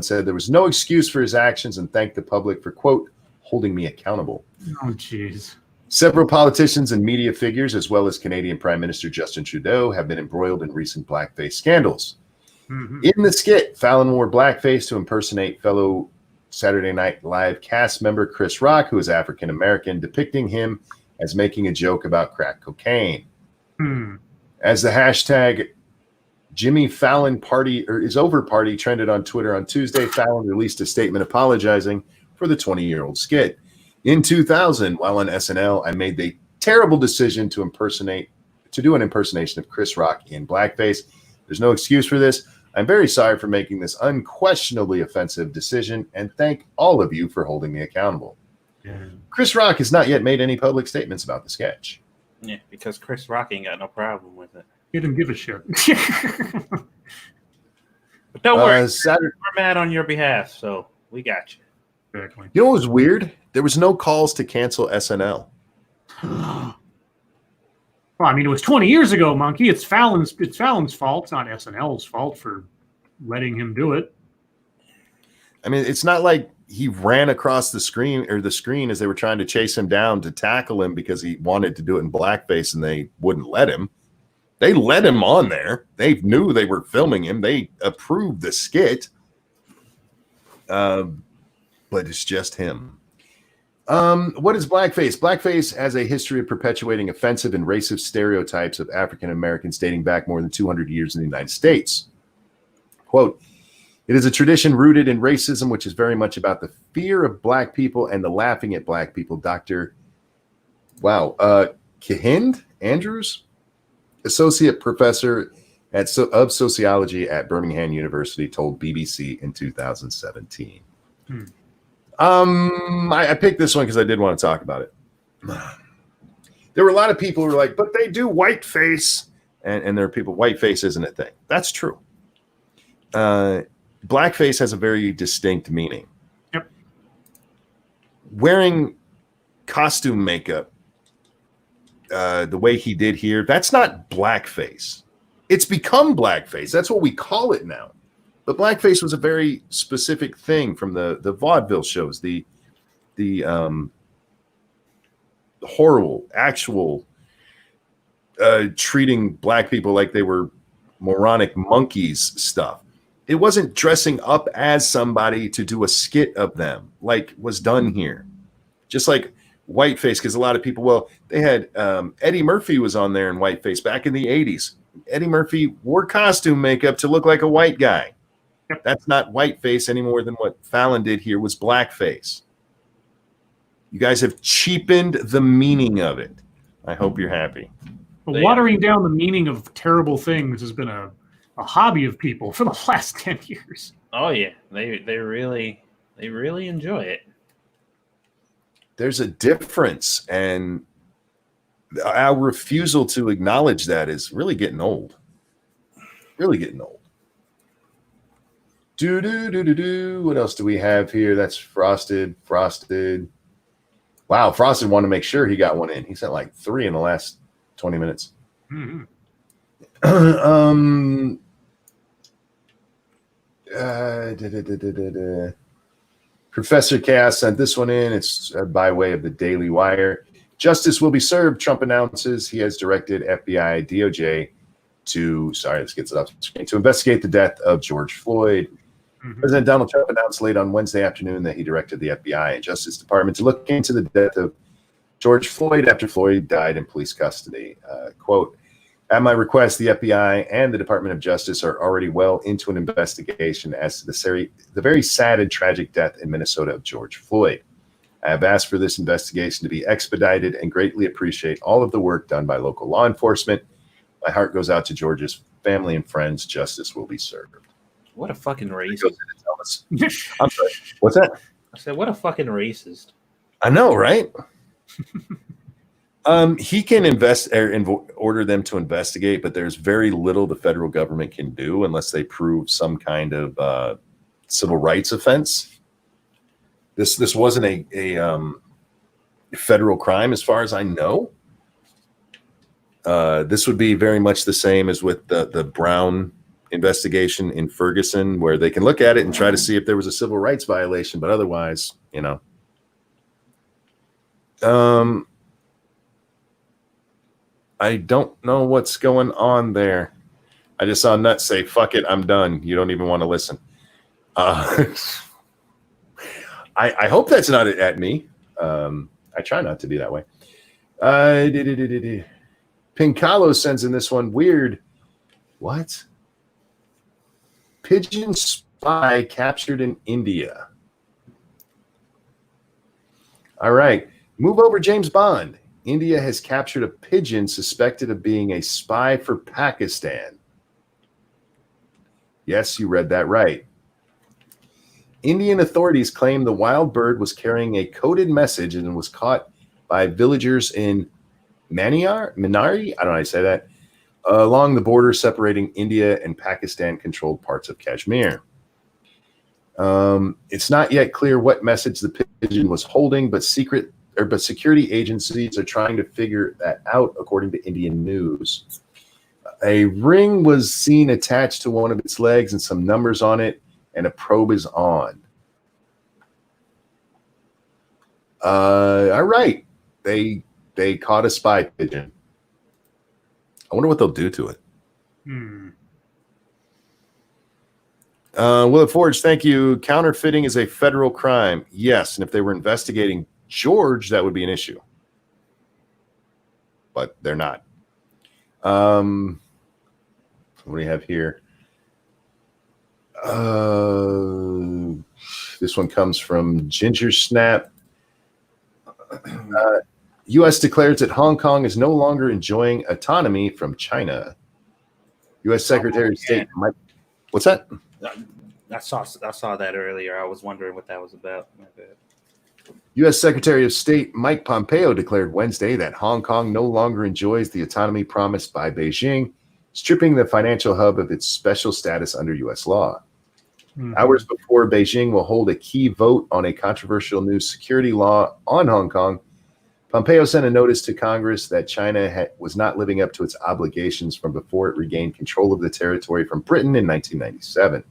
said there was no excuse for his actions and thanked the public for, quote, holding me accountable. Oh, jeez. Several politicians and media figures, as well as Canadian Prime Minister Justin Trudeau, have been embroiled in recent blackface scandals. Mm-hmm. In the skit, Fallon wore blackface to impersonate fellow Saturday Night Live cast member Chris Rock, who is African American, depicting him as making a joke about crack cocaine. As the hashtag Jimmy Fallon party or is over party trended on Twitter on Tuesday, Fallon released a statement apologizing for the 20-year-old skit. In 2000, while on SNL, I made the terrible decision to do an impersonation of Chris Rock in blackface. There's no excuse for this. I'm very sorry for making this unquestionably offensive decision, and thank all of you for holding me accountable. Chris Rock has not yet made any public statements about the sketch. Yeah, because Chris Rock ain't got no problem with it. He didn't give a shit. But don't worry, we're mad on your behalf, so we got you. Exactly. You know what was weird? There was no calls to cancel SNL. Well, I mean, it was 20 years ago, Monkey. It's Fallon's fault. It's not SNL's fault for letting him do it. I mean, it's not like he ran across the screen as they were trying to chase him down to tackle him because he wanted to do it in blackface and they wouldn't let him. They let him on there. They knew they were filming him. They approved the skit. But it's just him. What is blackface? Blackface has a history of perpetuating offensive and racist stereotypes of African Americans dating back more than 200 years in the United States. Quote, it is a tradition rooted in racism, which is very much about the fear of black people and the laughing at black people. Dr. Kahind Andrews, associate professor of sociology at Birmingham University, told BBC in 2017. I picked this one because I did want to talk about it. There were a lot of people who were like, but they do whiteface. And there are people, whiteface isn't a thing. That's true. Blackface has a very distinct meaning. Yep. Wearing costume makeup the way he did here, that's not blackface. It's become blackface. That's what we call it now. But blackface was a very specific thing from the vaudeville shows, the horrible, actual treating black people like they were moronic monkeys stuff. It wasn't dressing up as somebody to do a skit of them like was done here. Just like whiteface, because a lot of people, they had Eddie Murphy was on there in whiteface back in the 80s. Eddie Murphy wore costume makeup to look like a white guy. That's not whiteface any more than what Fallon did here was blackface. You guys have cheapened the meaning of it. I hope you're happy. But watering down the meaning of terrible things has been a hobby of people for the last 10 years. Oh yeah, they really enjoy it. There's a difference, and our refusal to acknowledge that is really getting old. Really getting old. What else do we have here? That's Frosted. Wow, Frosted wanted to make sure he got one in. He sent like 3 in the last 20 minutes. Mm-hmm. Professor Chaos sent this one in. It's by way of the Daily Wire. Justice will be served, Trump announces. He has directed FBI, DOJ to investigate the death of George Floyd. Mm-hmm. President Donald Trump announced late on Wednesday afternoon that he directed the FBI and Justice Department to look into the death of George Floyd after Floyd died in police custody. Quote, at my request, the FBI and the Department of Justice are already well into an investigation as to the very sad and tragic death in Minnesota of George Floyd. I have asked for this investigation to be expedited and greatly appreciate all of the work done by local law enforcement. My heart goes out to George's family and friends. Justice will be served. What a fucking racist. I'm sorry. What's that? I said, what a fucking racist. I know, right? He can order them to investigate, but there's very little the federal government can do unless they prove some kind of civil rights offense. This wasn't a federal crime, as far as I know. This would be very much the same as with the Brown investigation in Ferguson, where they can look at it and try to see if there was a civil rights violation, but otherwise, I don't know what's going on there. I just saw Nuts say, fuck it, I'm done. You don't even want to listen. I hope that's not at me. I try not to be that way. Pincalo sends in this one. Weird. What? Pigeons Spy captured in India. All right. Move over, James Bond. India has captured a pigeon suspected of being a spy for Pakistan. Yes, you read that right. Indian authorities claim the wild bird was carrying a coded message and was caught by villagers in Minari, I don't know how to say that, along the border separating India and Pakistan-controlled parts of Kashmir. It's not yet clear what message the pigeon was holding, but security agencies are trying to figure that out, according to Indian news. A ring was seen attached to one of its legs and some numbers on it, and a probe is on. All right. They caught a spy pigeon. I wonder what they'll do to it. Willett Forge, thank you. Counterfeiting is a federal crime. Yes, and if they were investigating George, that would be an issue. But they're not. What do we have here? This one comes from Ginger Snap. U.S. declares that Hong Kong is no longer enjoying autonomy from China. U.S. Secretary of State Mike. What's that? I saw that earlier. I was wondering what that was about. My bad. U.S. Secretary of State Mike Pompeo declared Wednesday that Hong Kong no longer enjoys the autonomy promised by Beijing, stripping the financial hub of its special status under U.S. law. Hours before Beijing will hold a key vote on a controversial new security law on Hong Kong, Pompeo sent a notice to Congress that China was not living up to its obligations from before it regained control of the territory from Britain in 1997.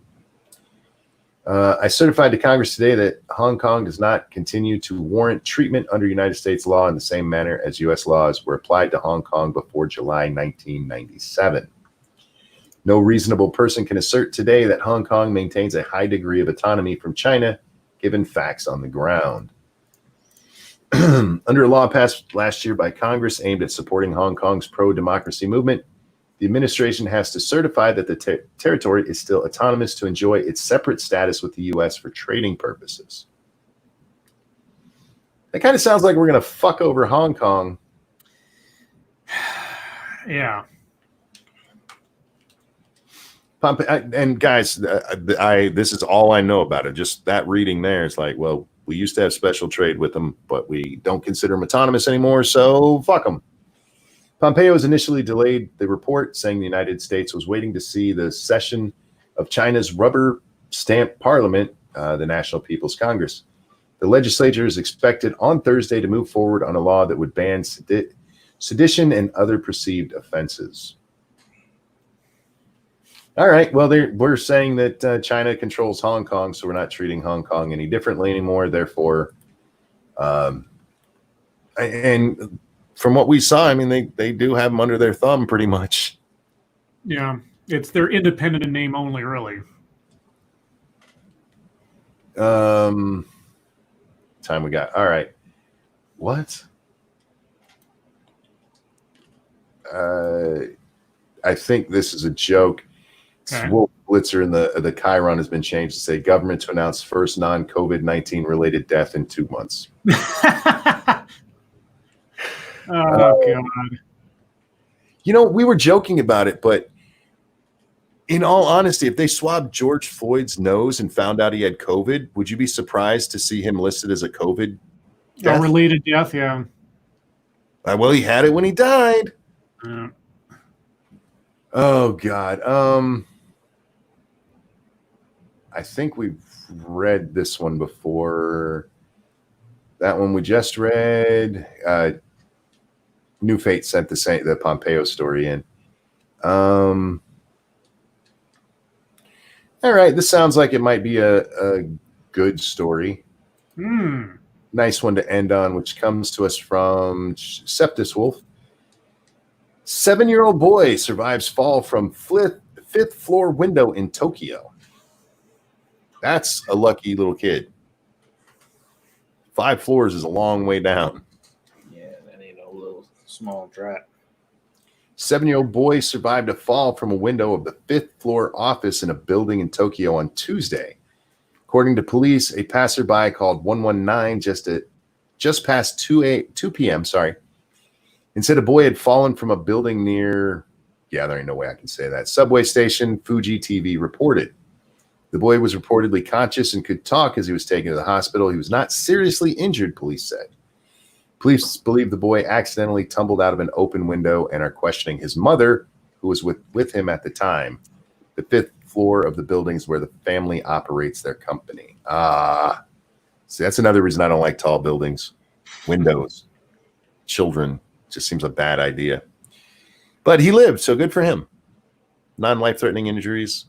I certified to Congress today that Hong Kong does not continue to warrant treatment under United States law in the same manner as U.S. laws were applied to Hong Kong before July 1997. No reasonable person can assert today that Hong Kong maintains a high degree of autonomy from China, given facts on the ground. Under a law passed last year by Congress aimed at supporting Hong Kong's pro-democracy movement, the administration has to certify that the territory is still autonomous to enjoy its separate status with the U.S. for trading purposes. That kind of sounds like we're going to fuck over Hong Kong. Yeah. And guys, this is all I know about it. Just that reading there is like, well, we used to have special trade with them, but we don't consider them autonomous anymore, so fuck them. Pompeo has initially delayed the report, saying the United States was waiting to see the session of China's rubber stamp parliament, the National People's Congress. The legislature is expected on Thursday to move forward on a law that would ban sedition and other perceived offenses. All right. Well, we're saying that China controls Hong Kong, so we're not treating Hong Kong any differently anymore. Therefore, and from what we saw, I mean, they do have them under their thumb pretty much. Yeah, it's they're independent in name only, really. Time we got. All right. What? I think this is a joke. Okay. Wolf Blitzer in the Chiron has been changed to say government to announce first non-COVID-19 related death in 2 months. Oh, God. You know, we were joking about it, but in all honesty, if they swabbed George Floyd's nose and found out he had COVID, would you be surprised to see him listed as a COVID death? A related death, yeah. Well, he had it when he died. Yeah. Oh, God. I think we've read this one before. That one we just read. New Fate sent the Pompeo story in. All right, this sounds like it might be a good story. Nice one to end on, which comes to us from Septus Wolf. 7-year-old boy survives fall from fifth floor window in Tokyo. That's a lucky little kid. 5 floors is a long way down. Yeah, that ain't no little small drop. 7-year-old boy survived a fall from a window of the 5th floor office in a building in Tokyo on Tuesday. According to police, a passerby called 119 just past 2 p.m. And said a boy had fallen from a building near, there ain't no way I can say that, subway station, Fuji TV reported. The boy was reportedly conscious and could talk as he was taken to the hospital. He was not seriously injured, police said. Police believe the boy accidentally tumbled out of an open window and are questioning his mother, who was with him at the time. The 5th floor of the building is where the family operates their company. See, that's another reason I don't like tall buildings. Windows, children, just seems a bad idea. But he lived, so good for him. Non-life-threatening injuries.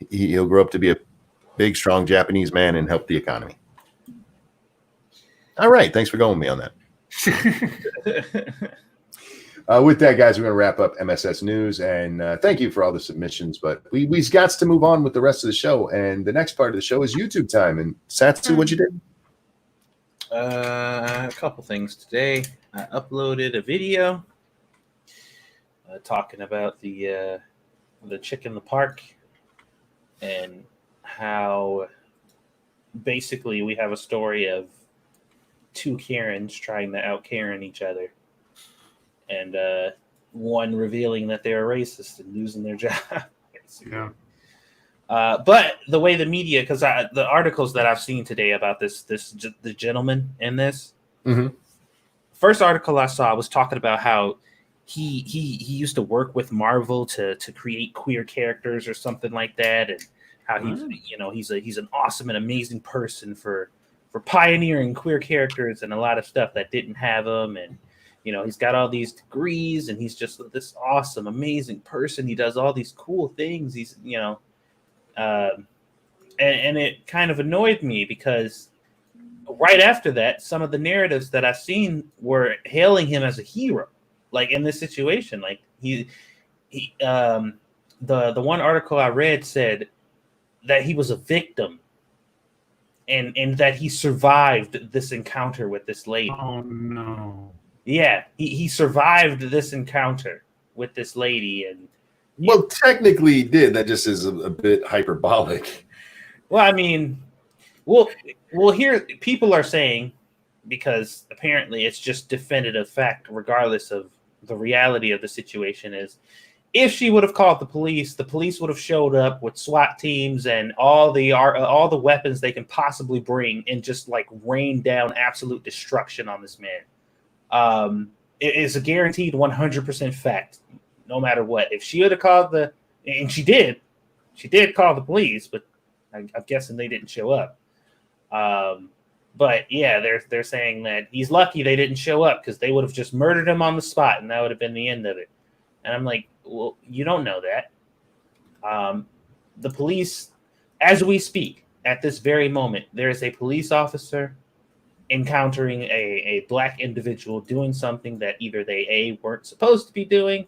He'll grow up to be a big, strong Japanese man and help the economy. All right. Thanks for going with me on that. With that, guys, we're going to wrap up MSS News. And thank you for all the submissions. But we've got to move on with the rest of the show. And the next part of the show is YouTube time. And Satsu, what'd you do? A couple things today. I uploaded a video talking about the chick in the park and how basically we have a story of 2 Karens trying to out Karen each other, and one revealing that they're racist and losing their job. Yeah. But the way the media, because the articles that I've seen today about the gentleman in this, first article I saw was talking about how he used to work with Marvel to create queer characters or something like that, and how he's an awesome and amazing person for pioneering queer characters and a lot of stuff that didn't have him, and he's got all these degrees and he's just this awesome, amazing person. He does all these cool things. He's and it kind of annoyed me because right after that, some of the narratives that I've seen were hailing him as a hero. Like in this situation, like the one article I read said that he was a victim and that he survived this encounter with this lady. Oh no. Yeah, he survived this encounter with this lady, and well, technically he did. That just is a bit hyperbolic. Well, I mean, well, here people are saying, because apparently it's just definitive fact, regardless of the reality of the situation, is if she would have called the police would have showed up with SWAT teams and all the weapons they can possibly bring and just like rain down absolute destruction on this man. It is a guaranteed 100% fact, no matter what. If she would have called and she did call the police, but I'm guessing they didn't show up. But yeah, they're saying that he's lucky they didn't show up because they would have just murdered him on the spot and that would have been the end of it. And I'm like, well, you don't know that. The police, as we speak, at this very moment, there is a police officer encountering a black individual doing something that either they weren't supposed to be doing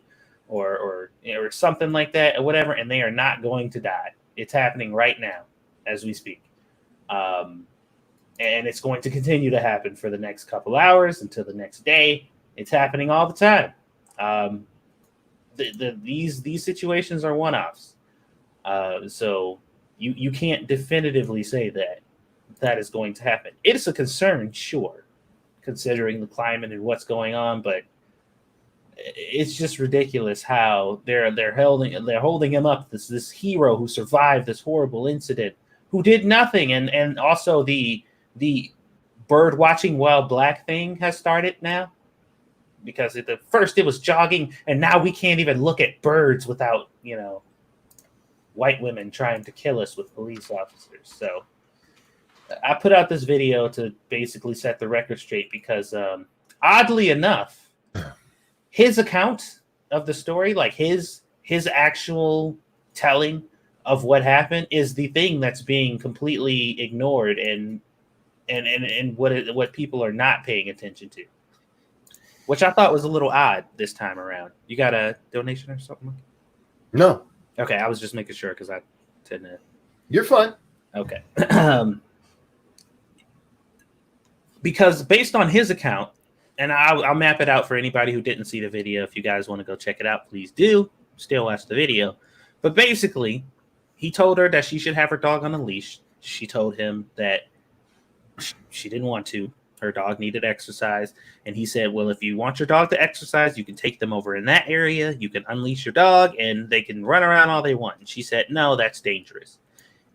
or something like that or whatever, and they are not going to die. It's happening right now as we speak. And it's going to continue to happen for the next couple hours until the next day. It's happening all the time. These situations are one-offs. So you can't definitively say that is going to happen. It's a concern, sure, considering the climate and what's going on, but it's just ridiculous how they're holding him up, this hero who survived this horrible incident, who did nothing, and also the bird watching while black thing has started now, because at the first it was jogging, and now we can't even look at birds without white women trying to kill us with police officers. So I put out this video to basically set the record straight because oddly enough, his account of the story, like his actual telling of what happened, is the thing that's being completely ignored and what people are not paying attention to, which I thought was a little odd this time around. You got a donation or something? No. Okay, I was just making sure because I tend to. You're fine. Okay. because based on his account, and I'll map it out for anybody who didn't see the video. If you guys want to go check it out, please do. Still watch the video. But basically, he told her that she should have her dog on a leash. She told him that she didn't want to. Her dog needed exercise. And he said, well, if you want your dog to exercise, you can take them over in that area. You can unleash your dog and they can run around all they want. And she said, no, that's dangerous.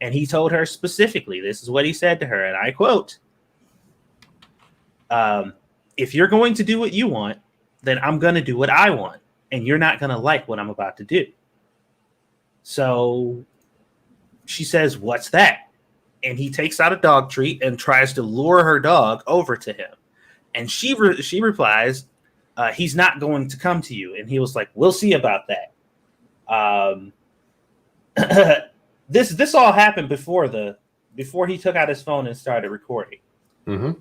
And he told her specifically, this is what he said to her, and I quote, if you're going to do what you want, then I'm going to do what I want. And you're not going to like what I'm about to do. So she says, what's that? And he takes out a dog treat and tries to lure her dog over to him. And she replies, he's not going to come to you. And he was like, we'll see about that. This all happened before he took out his phone and started recording. Mm-hmm.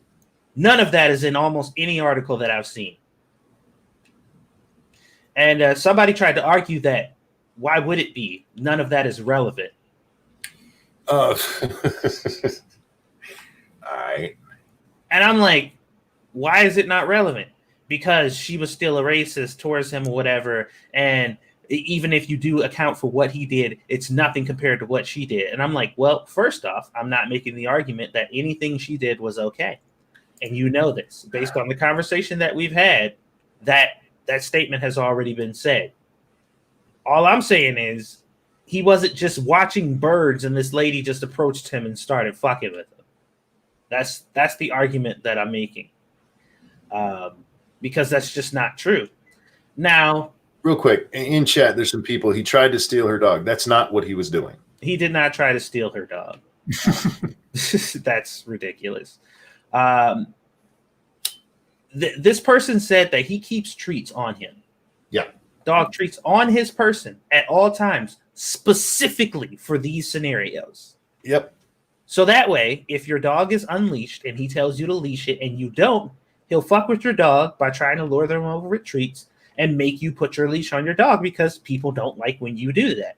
None of that is in almost any article that I've seen. And somebody tried to argue that, why would it be? None of that is relevant. All right. And I'm like, why is it not relevant? Because she was still a racist towards him or whatever. And even if you do account for what he did, it's nothing compared to what she did. And I'm like, well, first off, I'm not making the argument that anything she did was okay. And you know this, based on the conversation that we've had, that statement has already been said. All I'm saying is he wasn't just watching birds and this lady just approached him and started fucking with him. That's the argument that I'm making. Because that's just not true. Now, real quick, in chat, there's some people, he tried to steal her dog. That's not what he was doing. He did not try to steal her dog. That's ridiculous. This person said that he keeps treats on him. Yeah. Dog treats on his person at all times, specifically for these scenarios. Yep. So that way, if your dog is unleashed and he tells you to leash it and you don't, he'll fuck with your dog by trying to lure them over with treats and make you put your leash on your dog because people don't like when you do that.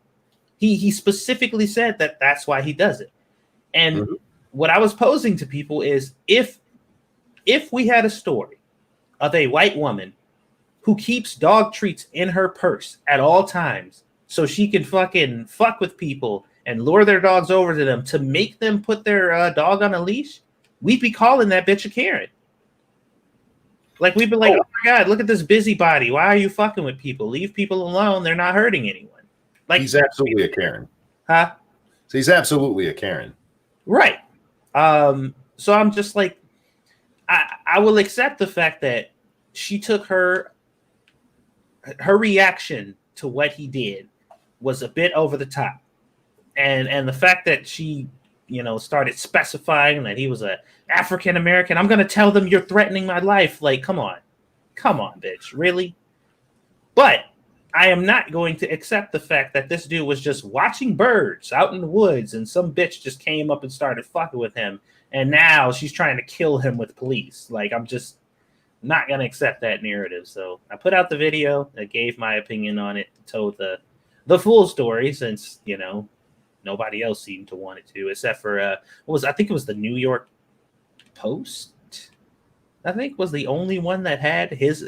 He specifically said that that's why he does it. And what I was posing to people is if we had a story of a white woman who keeps dog treats in her purse at all times so she can fucking fuck with people and lure their dogs over to them to make them put their dog on a leash, we'd be calling that bitch a Karen. Like, we'd be like, oh my God, look at this busybody. Why are you fucking with people? Leave people alone. They're not hurting anyone. Like, he's absolutely a Karen. Huh? So he's absolutely a Karen. Right. So I'm just like, I will accept the fact that she took her reaction to what he did was a bit over the top. And the fact that she, started specifying that he was a African American, I'm going to tell them you're threatening my life. Like, come on, bitch. Really? But I am not going to accept the fact that this dude was just watching birds out in the woods and some bitch just came up and started fucking with him. And now she's trying to kill him with police. Like, I'm just not going to accept that narrative. So I put out the video. I gave my opinion on it, told the full story since, nobody else seemed to want it to, except for, I think it was the New York Post, I think was the only one that had his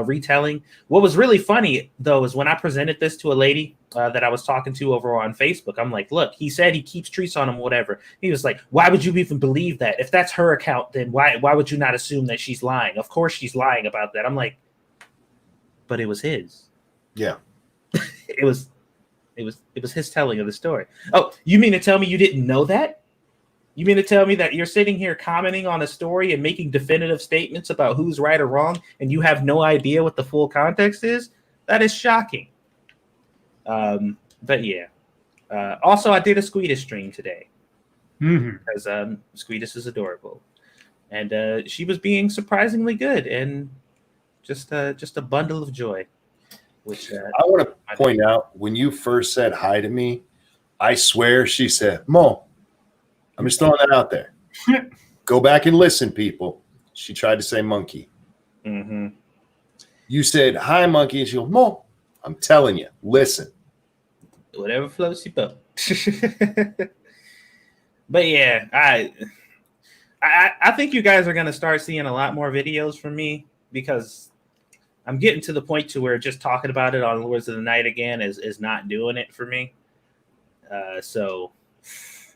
retelling. What was really funny, though, is when I presented this to a lady that I was talking to over on Facebook, I'm like, look, he said he keeps treats on him, whatever. He was like, why would you even believe that? If that's her account, then why would you not assume that she's lying? Of course she's lying about that. I'm like, but it was his. Yeah. It was his telling of the story. Oh, you mean to tell me you didn't know that? You mean to tell me that you're sitting here commenting on a story and making definitive statements about who's right or wrong, and you have no idea what the full context is? That is shocking. But yeah. Also, I did a Squeedus stream today because Squeedus is adorable, and she was being surprisingly good and just a bundle of joy. Which I want to point out, when you first said hi to me, I swear she said, Mo. I'm just throwing that out there. Go back and listen, people. She tried to say monkey. Mm-hmm. You said, hi, monkey. And she goes, Mo. I'm telling you, listen. Whatever floats your boat. But yeah, I think you guys are going to start seeing a lot more videos from me because I'm getting to the point to where just talking about it on Lords of the Night again is not doing it for me. So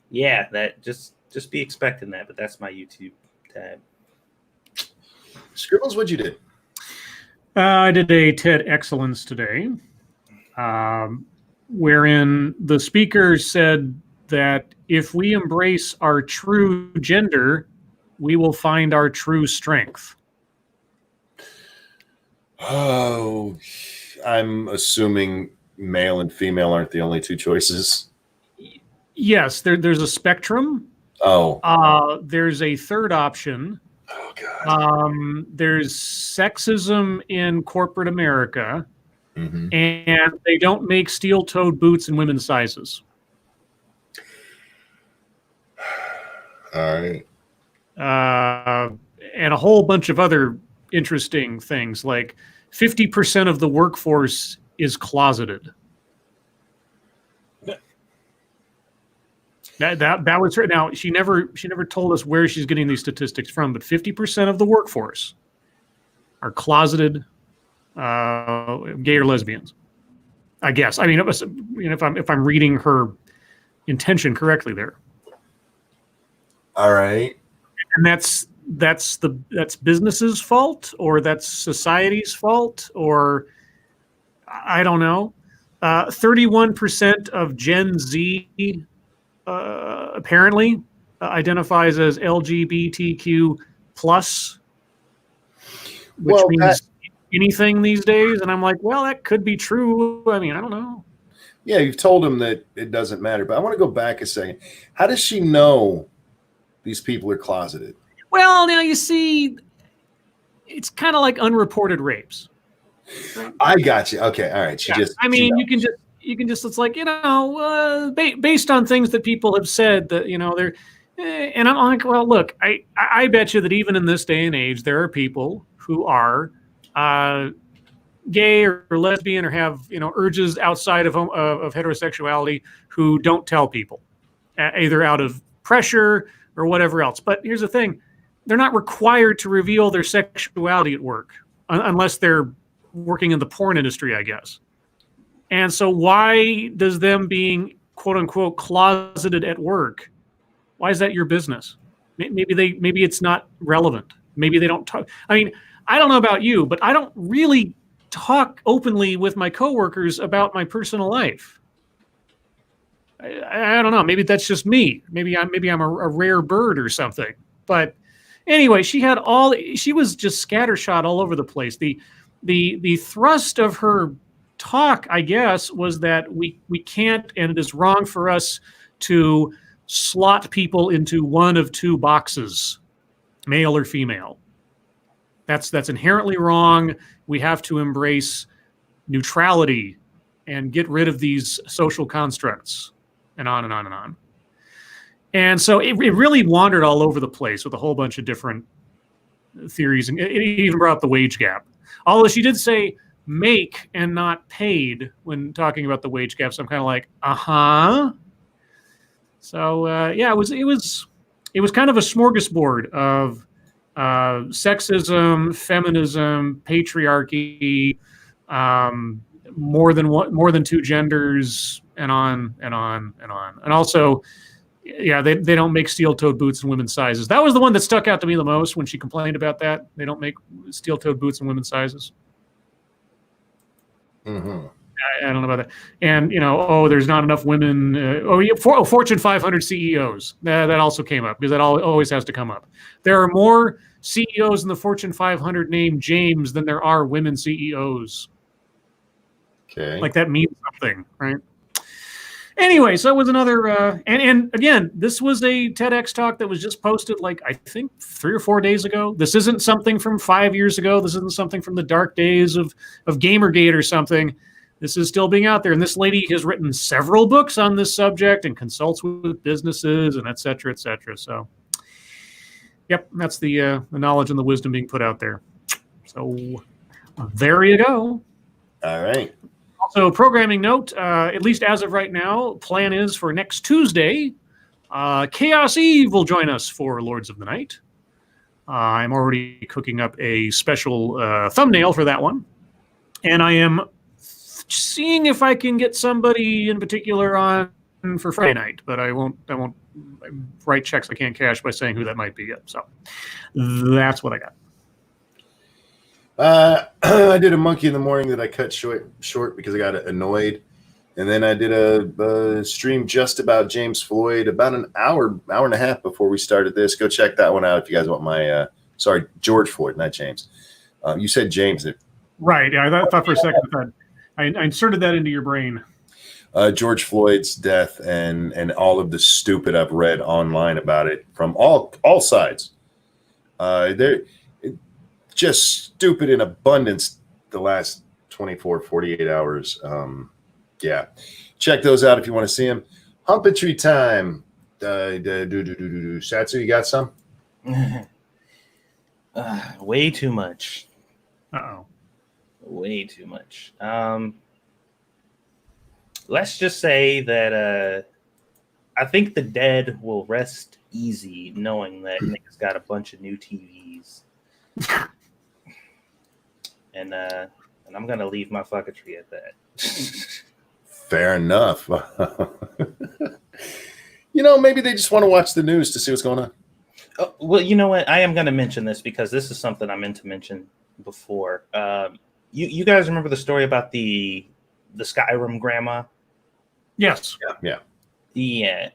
yeah, that just be expecting that, but that's my YouTube tab. Scribbles, what'd you do? I did a TED Excellence today, wherein the speaker said that if we embrace our true gender, we will find our true strength. Oh, I'm assuming male and female aren't the only two choices. Yes, there's a spectrum. Oh. There's a third option. Oh, God. There's sexism in corporate America, Mm-hmm. and they don't make steel-toed boots in women's sizes. All right. And a whole bunch of other interesting things, like 50% of the workforce is closeted. That was her. Now she never told us where she's getting these statistics from, but 50% of the workforce are closeted gay or lesbians. I guess. I mean, it was, if I'm reading her intention correctly there. All right. And that's business's fault, or that's society's fault, or I don't know. 31% of Gen Z apparently identifies as LGBTQ plus, which means anything these days. And I'm like, well, that could be true. I mean, I don't know. Yeah, you've told him that it doesn't matter, but I want to go back a second. How does she know these people are closeted? Well, now you see, it's kind of like unreported rapes. Right? I got you. Okay, all right. You can just, it's like, based on things that people have said that, they're, and I'm like, well, look, I bet you that even in this day and age, there are people who are gay or lesbian or have, urges outside of heterosexuality who don't tell people, either out of pressure or whatever else. But here's the thing. They're not required to reveal their sexuality at work unless they're working in the porn industry, I guess. And so why does them being, quote unquote, closeted at work, why is that your business? Maybe it's not relevant. Maybe they don't talk. I mean, I don't know about you, but I don't really talk openly with my coworkers about my personal life. I don't know. Maybe that's just me. Maybe I'm a rare bird or something. But anyway, she was just scattershot all over the place. The thrust of her talk, I guess, was that we can't, and it is wrong for us to slot people into one of two boxes, male or female. That's inherently wrong. We have to embrace neutrality and get rid of these social constructs, and on and on and on. And so it really wandered all over the place with a whole bunch of different theories, and it even brought up the wage gap. Although she did say make and not paid when talking about the wage gap, so I'm kind of like, So it was kind of a smorgasbord of sexism, feminism, patriarchy, more than two genders, and on and on and on. And also, yeah, they don't make steel-toed boots in women's sizes. That was the one that stuck out to me the most when she complained about that. They don't make steel-toed boots in women's sizes. Mm-hmm. I don't know about that. And, there's not enough women. Fortune 500 CEOs. That also came up, because that always has to come up. There are more CEOs in the Fortune 500 named James than there are women CEOs. Okay. Like that means something, right? Anyway, so it was another, and again, this was a TEDx talk that was just posted, like, I think 3 or 4 days ago. This isn't something from 5 years ago. This isn't something from the dark days of Gamergate or something. This is still being out there. And this lady has written several books on this subject and consults with businesses and et cetera, et cetera. So, yep, that's the knowledge and the wisdom being put out there. So there you go. All right. Also, programming note, at least as of right now, plan is for next Tuesday, Chaos Eve will join us for Lords of the Night. I'm already cooking up a special thumbnail for that one. And I am seeing if I can get somebody in particular on for Friday night, but I won't write checks I can't cash by saying who that might be yet. So that's what I got. I did a monkey in the morning that I cut short because I got annoyed. And then I did a stream just about James Floyd about an hour and a half before we started this. Go check that one out if you guys want my George Floyd, not James. You said James. Right. Yeah, I thought for a second that I inserted that into your brain. George Floyd's death and all of the stupid I've read online about it from all sides. They're just stupid in abundance the last 24, 48 hours. Yeah. Check those out if you want to see them. Humpetry time. Satsu, you got some? Way too much. Uh-oh. Way too much. Let's just say that I think the dead will rest easy knowing that Nick's got a bunch of new TVs. and I'm going to leave my fucketry at that. Fair enough. Maybe they just want to watch the news to see what's going on. Oh, well, you know what? I am going to mention this because this is something I meant to mention before. You guys remember the story about the Skyrim grandma? Yes. Yeah. Yeah.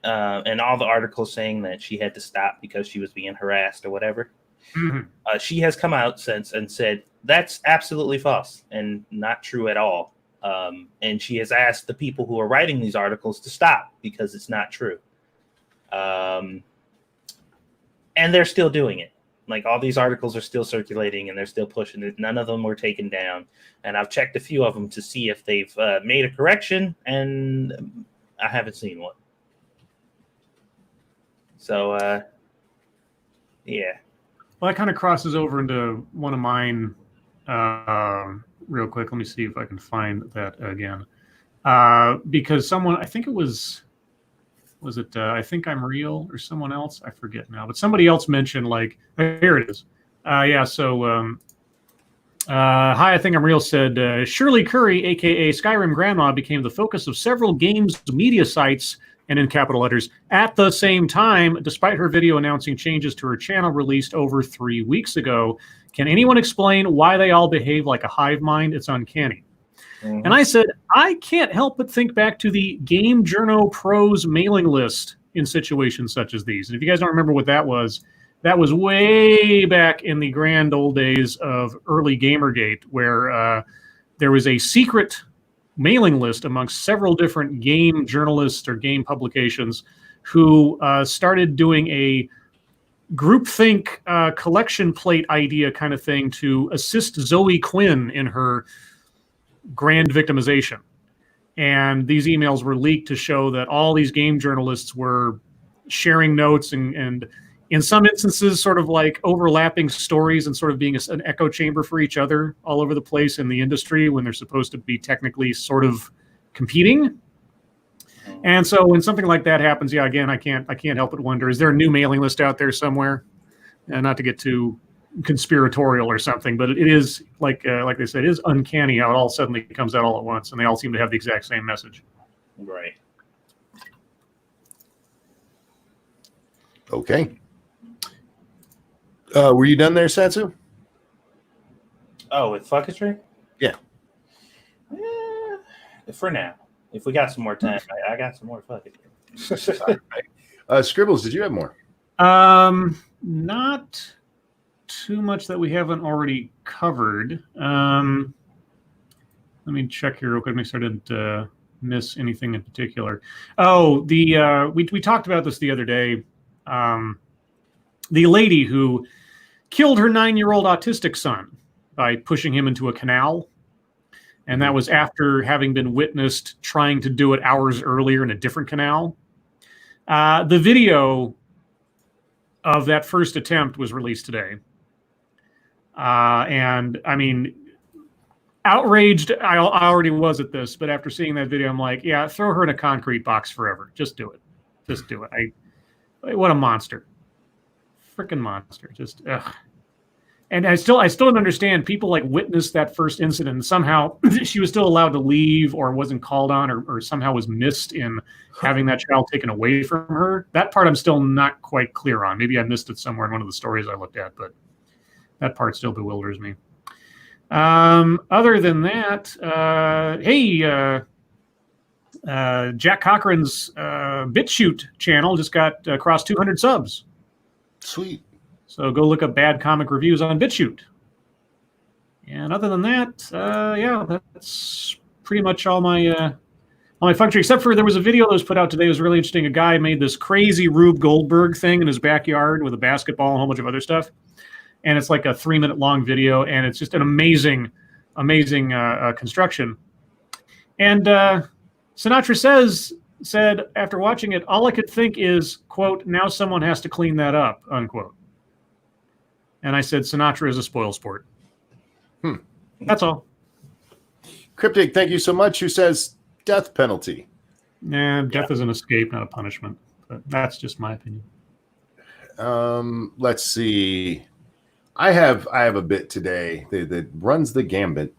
And all the articles saying that she had to stop because she was being harassed or whatever. Mm-hmm. She has come out since and said that's absolutely false and not true at all. And she has asked the people who are writing these articles to stop because it's not true. And they're still doing it. Like all these articles are still circulating and they're still pushing it. None of them were taken down. And I've checked a few of them to see if they've made a correction, and I haven't seen one. So, yeah. Well, that kind of crosses over into one of mine. Real quick, let me see if I can find that again. Because someone, I think it was it I Think I'm Real or someone else? I forget now. But somebody else mentioned, like, here it is. Yeah, so, Hi, I Think I'm Real said, Shirley Curry, a.k.a. Skyrim Grandma, became the focus of several games media sites, and in capital letters, at the same time, despite her video announcing changes to her channel released over 3 weeks ago. Can anyone explain why they all behave like a hive mind? It's uncanny. Mm-hmm. And I said, I can't help but think back to the Game Journo Pros mailing list in situations such as these. And if you guys don't remember what that was way back in the grand old days of early Gamergate, where there was a secret mailing list amongst several different game journalists or game publications who started doing a groupthink collection plate idea kind of thing to assist Zoe Quinn in her grand victimization. And these emails were leaked to show that all these game journalists were sharing notes and in some instances sort of like overlapping stories and sort of being an echo chamber for each other all over the place in the industry when they're supposed to be technically sort of competing. And so when something like that happens, yeah, again, I can't help but wonder, is there a new mailing list out there somewhere? And not to get too conspiratorial or something, but it is like they said, it is uncanny how it all suddenly comes out all at once, and they all seem to have the exact same message. Right. Okay. Were you done there, Satsu? Oh, with fucketry? Yeah. For now. If we got some more time, I got some more fucketry. Scribbles, did you have more? Not too much that we haven't already covered. Let me check here real quick. Make sure I didn't miss anything in particular. Oh, we talked about this the other day. The lady who killed her 9-year-old autistic son by pushing him into a canal. And that was after having been witnessed trying to do it hours earlier in a different canal. The video of that first attempt was released today. And I mean, outraged, I already was at this, but after seeing that video, I'm like, yeah, throw her in a concrete box forever. Just do it. Just do it. What a monster. Freaking monster. Just, ugh. And I still don't understand. People like witnessed that first incident and somehow she was still allowed to leave or wasn't called on or somehow was missed in having that child taken away from her. That part I'm still not quite clear on. Maybe I missed it somewhere in one of the stories I looked at, but that part still bewilders me. Other than that, Jack Cochran's BitChute channel just got across 200 subs. Sweet. So go look up bad comic reviews on BitChute. And other than that, that's pretty much all my function, except for there was a video that was put out today. It was really interesting. A guy made this crazy Rube Goldberg thing in his backyard with a basketball and a whole bunch of other stuff. And it's like a 3-minute long video, and it's just an amazing construction. And Sinatra said after watching it, all I could think is, quote, now someone has to clean that up, unquote. And I said, Sinatra is a spoilsport. That's all. Cryptic, thank you so much. Who says death penalty? Nah, death is an escape, not a punishment. But that's just my opinion. Let's see. I have a bit today that runs the gambit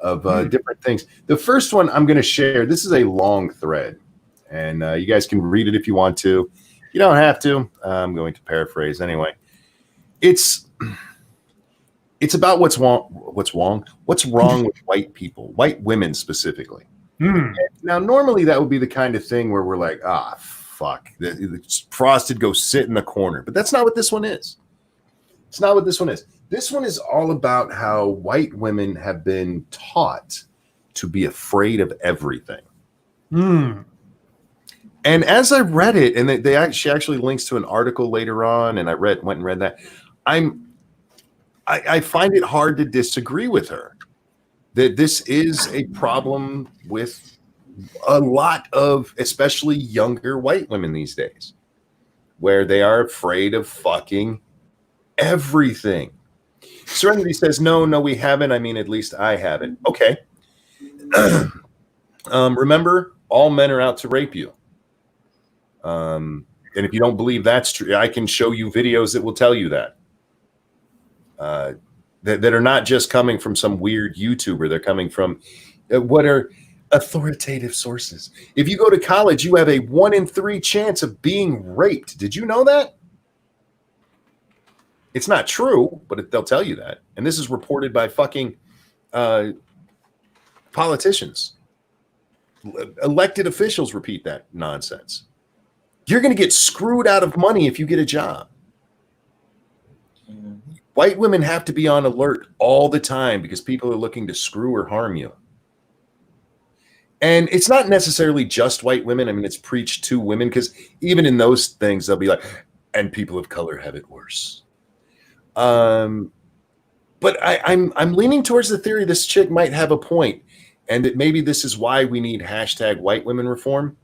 of different things. The first one I'm going to share. This is a long thread, and you guys can read it if you want to. You don't have to. I'm going to paraphrase anyway. It's about what's wrong with white people, white women specifically. Now, normally that would be the kind of thing where we're like, fuck, the frosted, go sit in the corner. But that's not what this one is. It's not what this one is. This one is all about how white women have been taught to be afraid of everything. And as I read it, and she actually links to an article later on, and I went and read that. I find it hard to disagree with her that this is a problem with a lot of, especially younger white women these days, where they are afraid of fucking everything. Serenity says, no, we haven't. I mean, at least I haven't. Okay. Remember, all men are out to rape you. And if you don't believe that's true, I can show you videos that will tell you that. That are not just coming from some weird YouTuber. They're coming from what are authoritative sources. If you go to college, you have a 1 in 3 chance of being raped. Did you know that? It's not true, but they'll tell you that. And this is reported by fucking politicians. Elected officials repeat that nonsense. You're going to get screwed out of money if you get a job. White women have to be on alert all the time because people are looking to screw or harm you. And it's not necessarily just white women. I mean, it's preached to women because even in those things, they'll be like, and people of color have it worse. But I'm leaning towards the theory this chick might have a point, and that maybe this is why we need hashtag white women reform,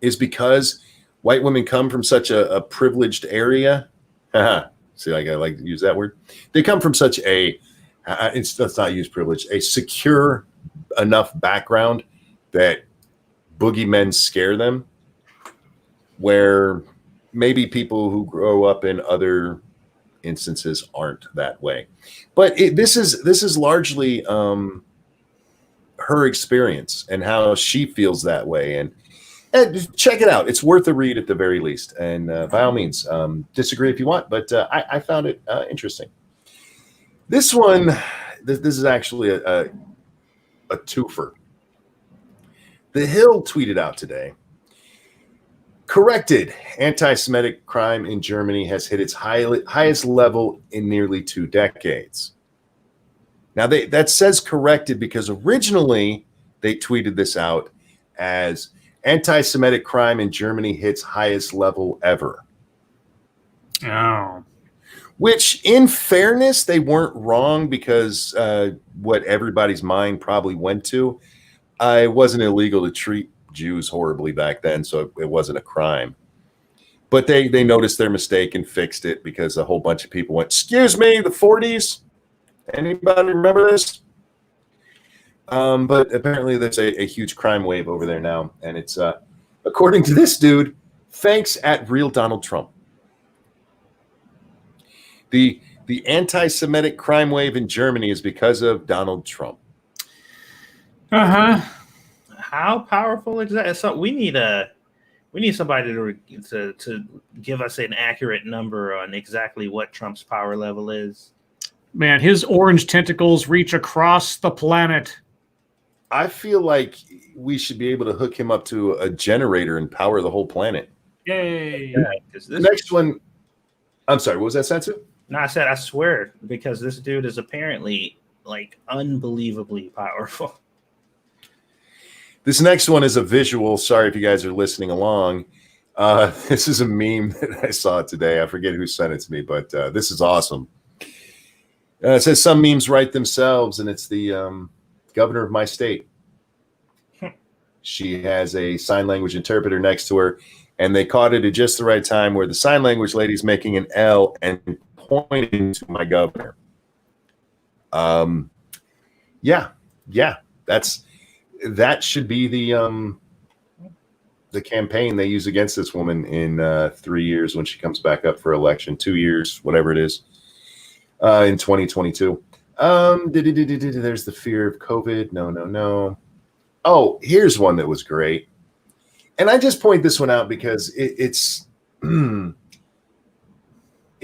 is because white women come from such a privileged area. See, I like to use that word. They come from such let's not use privilege, a secure enough background that boogeymen scare them, where maybe people who grow up in other instances aren't that way. But this is largely her experience and how she feels that way. And check it out. It's worth a read at the very least. And by all means, disagree if you want, but I found it interesting. This one, this is actually a twofer. The Hill tweeted out today, corrected, anti-Semitic crime in Germany has hit its highest level in nearly 2 decades. Now, that says corrected because originally they tweeted this out as anti-Semitic crime in Germany hits highest level ever. Oh. Which, in fairness, they weren't wrong because what everybody's mind probably went to, it wasn't illegal to treat Jews horribly back then, so it wasn't a crime. But they noticed their mistake and fixed it because a whole bunch of people went, excuse me, the 40s? Anybody remember this? But apparently there's a huge crime wave over there now. And it's, according to this dude, Thanks at Real Donald Trump. The anti-Semitic crime wave in Germany is because of Donald Trump. How powerful exactly? So we need somebody to give us an accurate number on exactly what Trump's power level is. Man, his orange tentacles reach across the planet. I feel like we should be able to hook him up to a generator and power the whole planet. Yay! Yeah, the next one. I'm sorry. What was that, Satsu? No, I said I swear, because this dude is apparently like unbelievably powerful. This next one is a visual. Sorry if you guys are listening along. This is a meme that I saw today. I forget who sent it to me, but this is awesome. It says some memes write themselves, and it's the governor of my state. She has a sign language interpreter next to her, and they caught it at just the right time where the sign language lady's making an L and pointing to my governor. Yeah, that should be the campaign they use against this woman in 3 years when she comes back up for election, 2 years, whatever it is, in 2022. There's the fear of COVID. No. Oh, here's one that was great. And I just point this one out because it's it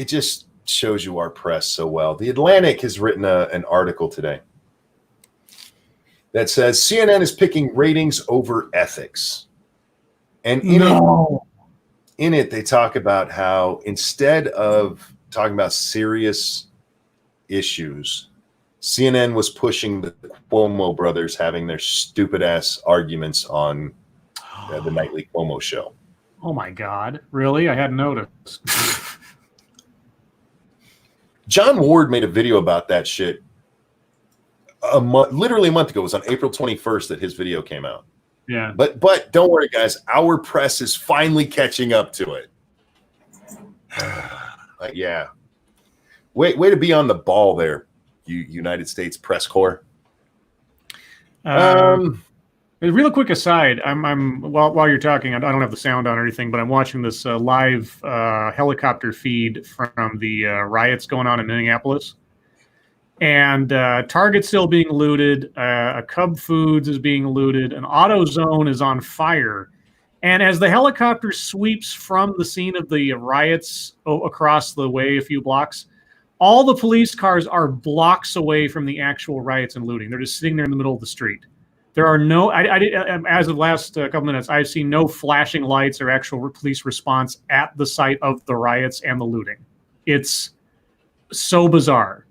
just shows you our press so well. The Atlantic has written an article today that says CNN is picking ratings over ethics. And in it, they talk about how instead of talking about serious issues, CNN was pushing the Cuomo brothers having their stupid ass arguments on the nightly Cuomo show. Oh my God. Really? I hadn't noticed. John Ward made a video about that shit literally a month ago. It was on April 21st that his video came out. Yeah. But don't worry, guys. Our press is finally catching up to it. Yeah. Way to be on the ball there, you United States press corps. A real quick aside, I'm while you're talking, I don't have the sound on or anything, but I'm watching this live helicopter feed from the riots going on in Minneapolis. And Target's still being looted. A Cub Foods is being looted. An AutoZone is on fire. And as the helicopter sweeps from the scene of the riots across the way a few blocks, all the police cars are blocks away from the actual riots and looting. They're just sitting there in the middle of the street. There are no, as of the last couple minutes, I've seen no flashing lights or actual police response at the site of the riots and the looting. It's so bizarre.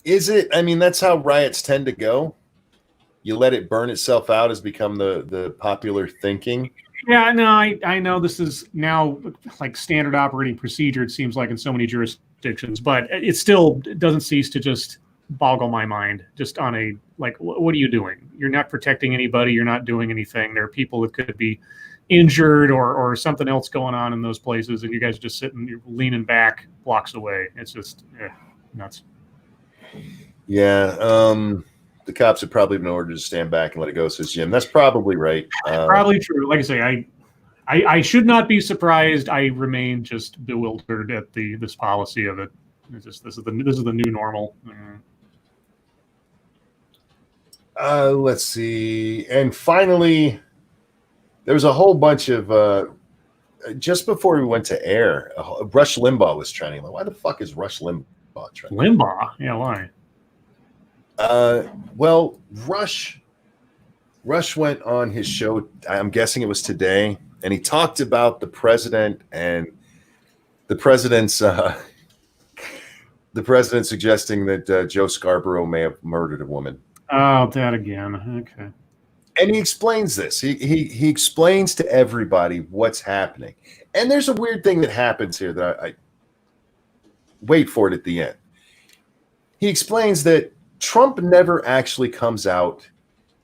Is it? I mean, that's how riots tend to go. You let it burn itself out has become the popular thinking. Yeah, no, I know this is now like standard operating procedure, it seems like, in so many jurisdictions, but it still doesn't cease to just boggle my mind. Just on a, like, what are you doing? You're not protecting anybody. You're not doing anything. There are people that could be injured or something else going on in those places, and you guys are just sitting, you're leaning back blocks away. It's just nuts. Yeah, the cops have probably been ordered to stand back and let it go, says Jim. That's probably right. Probably true. Like I say, I should not be surprised. I remain just bewildered at this policy of it. It's just this is the new normal. Let's see. And finally, there was a whole bunch of just before we went to air, Rush Limbaugh was trending. Like, why the fuck is Rush Limbaugh trending? Limbaugh? Yeah, why? Well, Rush went on his show, I'm guessing it was today, and he talked about the president and the president's suggesting that Joe Scarborough may have murdered a woman. Oh, that again. Okay. And he explains this. He explains to everybody what's happening. And there's a weird thing that happens here that I wait for it at the end. He explains that Trump never actually comes out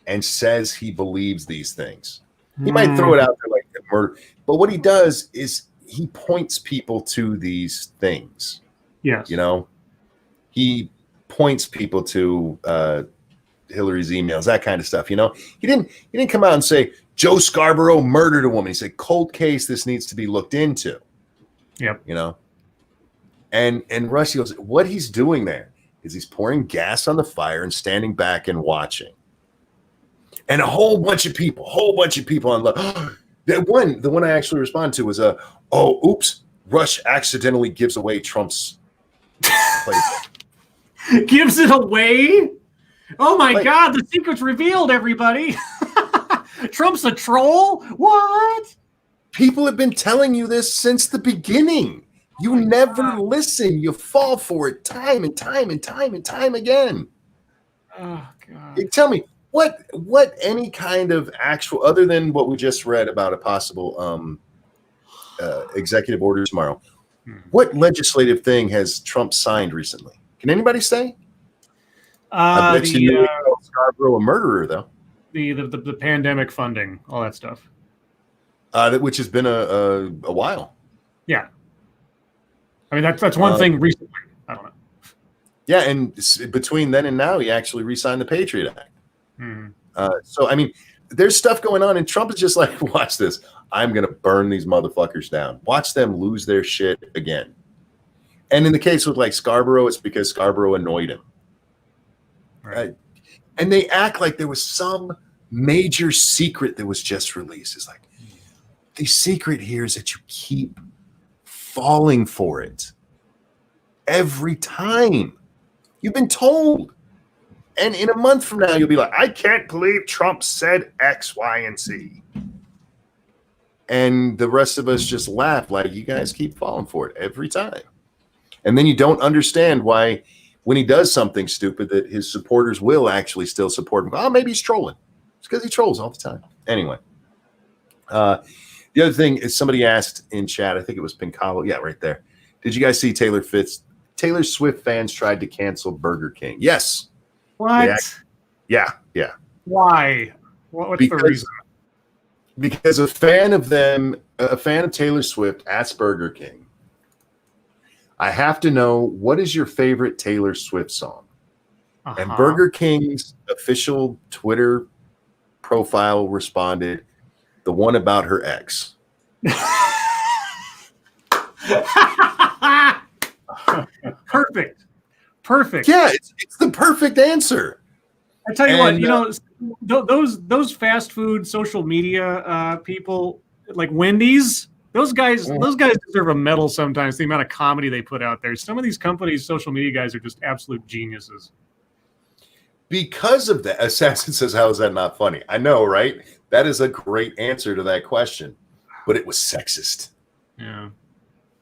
and says he believes these things. He might throw it out there like murder, but what he does is he points people to these things. Yes. You know, he points people to Hillary's emails, that kind of stuff. You know, he didn't come out and say Joe Scarborough murdered a woman. He said cold case. This needs to be looked into. Yep. You know, and Rush goes, what he's doing there is he's pouring gas on the fire and standing back and watching. And a whole bunch of people on the one I actually responded to was oops, Rush accidentally gives away Trump's playbook. Gives it away? Oh my God, the secret's revealed, everybody. Trump's a troll? What? People have been telling you this since the beginning. You never listen. You fall for it time and time again. Oh God. Tell me, what any kind of actual, other than what we just read about a possible executive order tomorrow, what legislative thing has Trump signed recently? Can anybody say? I bet you knew Scarborough a murderer, though. The pandemic funding, all that stuff. Which has been a while. Yeah. I mean, that's one thing recently. I don't know. Yeah, and between then and now, he actually re-signed the Patriot Act. So, I mean, there's stuff going on, and Trump is just like, watch this. I'm going to burn these motherfuckers down. Watch them lose their shit again. And in the case with, like, Scarborough, it's because Scarborough annoyed him. Right. And they act like there was some major secret that was just released. It's like, the secret here is that you keep falling for it. Every time. You've been told. And in a month from now, you'll be like, I can't believe Trump said X, Y, and Z. And the rest of us just laugh like, you guys keep falling for it every time. And then you don't understand why, when he does something stupid, that his supporters will actually still support him. Oh, maybe he's trolling. It's because he trolls all the time. Anyway. The other thing is, somebody asked in chat, I think it was Pincalo. Yeah, right there. Did you guys see Taylor Swift fans tried to cancel Burger King? Yes. What? Yeah. Why? What's the reason? Because a fan of Taylor Swift asked Burger King, I have to know, what is your favorite Taylor Swift song? And Burger King's official Twitter profile responded, the one about her ex. Perfect. Yeah, it's the perfect answer. I tell you what, those fast food social media people like Wendy's, those guys deserve a medal sometimes. The amount of comedy they put out there. Some of these companies, social media guys, are just absolute geniuses. Because of that, Assassin says, how is that not funny? I know, right? That is a great answer to that question, but it was sexist. Yeah.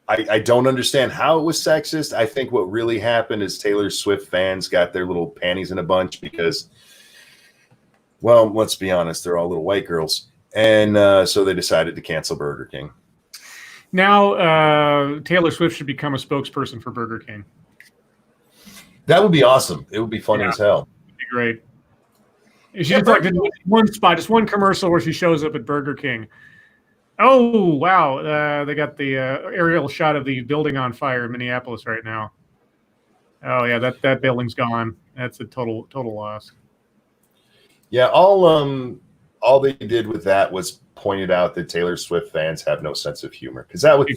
I don't understand how it was sexist. I think what really happened is Taylor Swift fans got their little panties in a bunch because, well, let's be honest, they're all little white girls. And so they decided to cancel Burger King. Now Taylor Swift should become a spokesperson for Burger King. That would be awesome. It would be funny as hell. That'd be great. She just like one spot, just one commercial where she shows up at Burger King. Oh, wow. They got the aerial shot of the building on fire in Minneapolis right now. Oh, yeah, that building's gone. That's a total loss. Yeah, all they did with that was pointed out that Taylor Swift fans have no sense of humor. Because that would,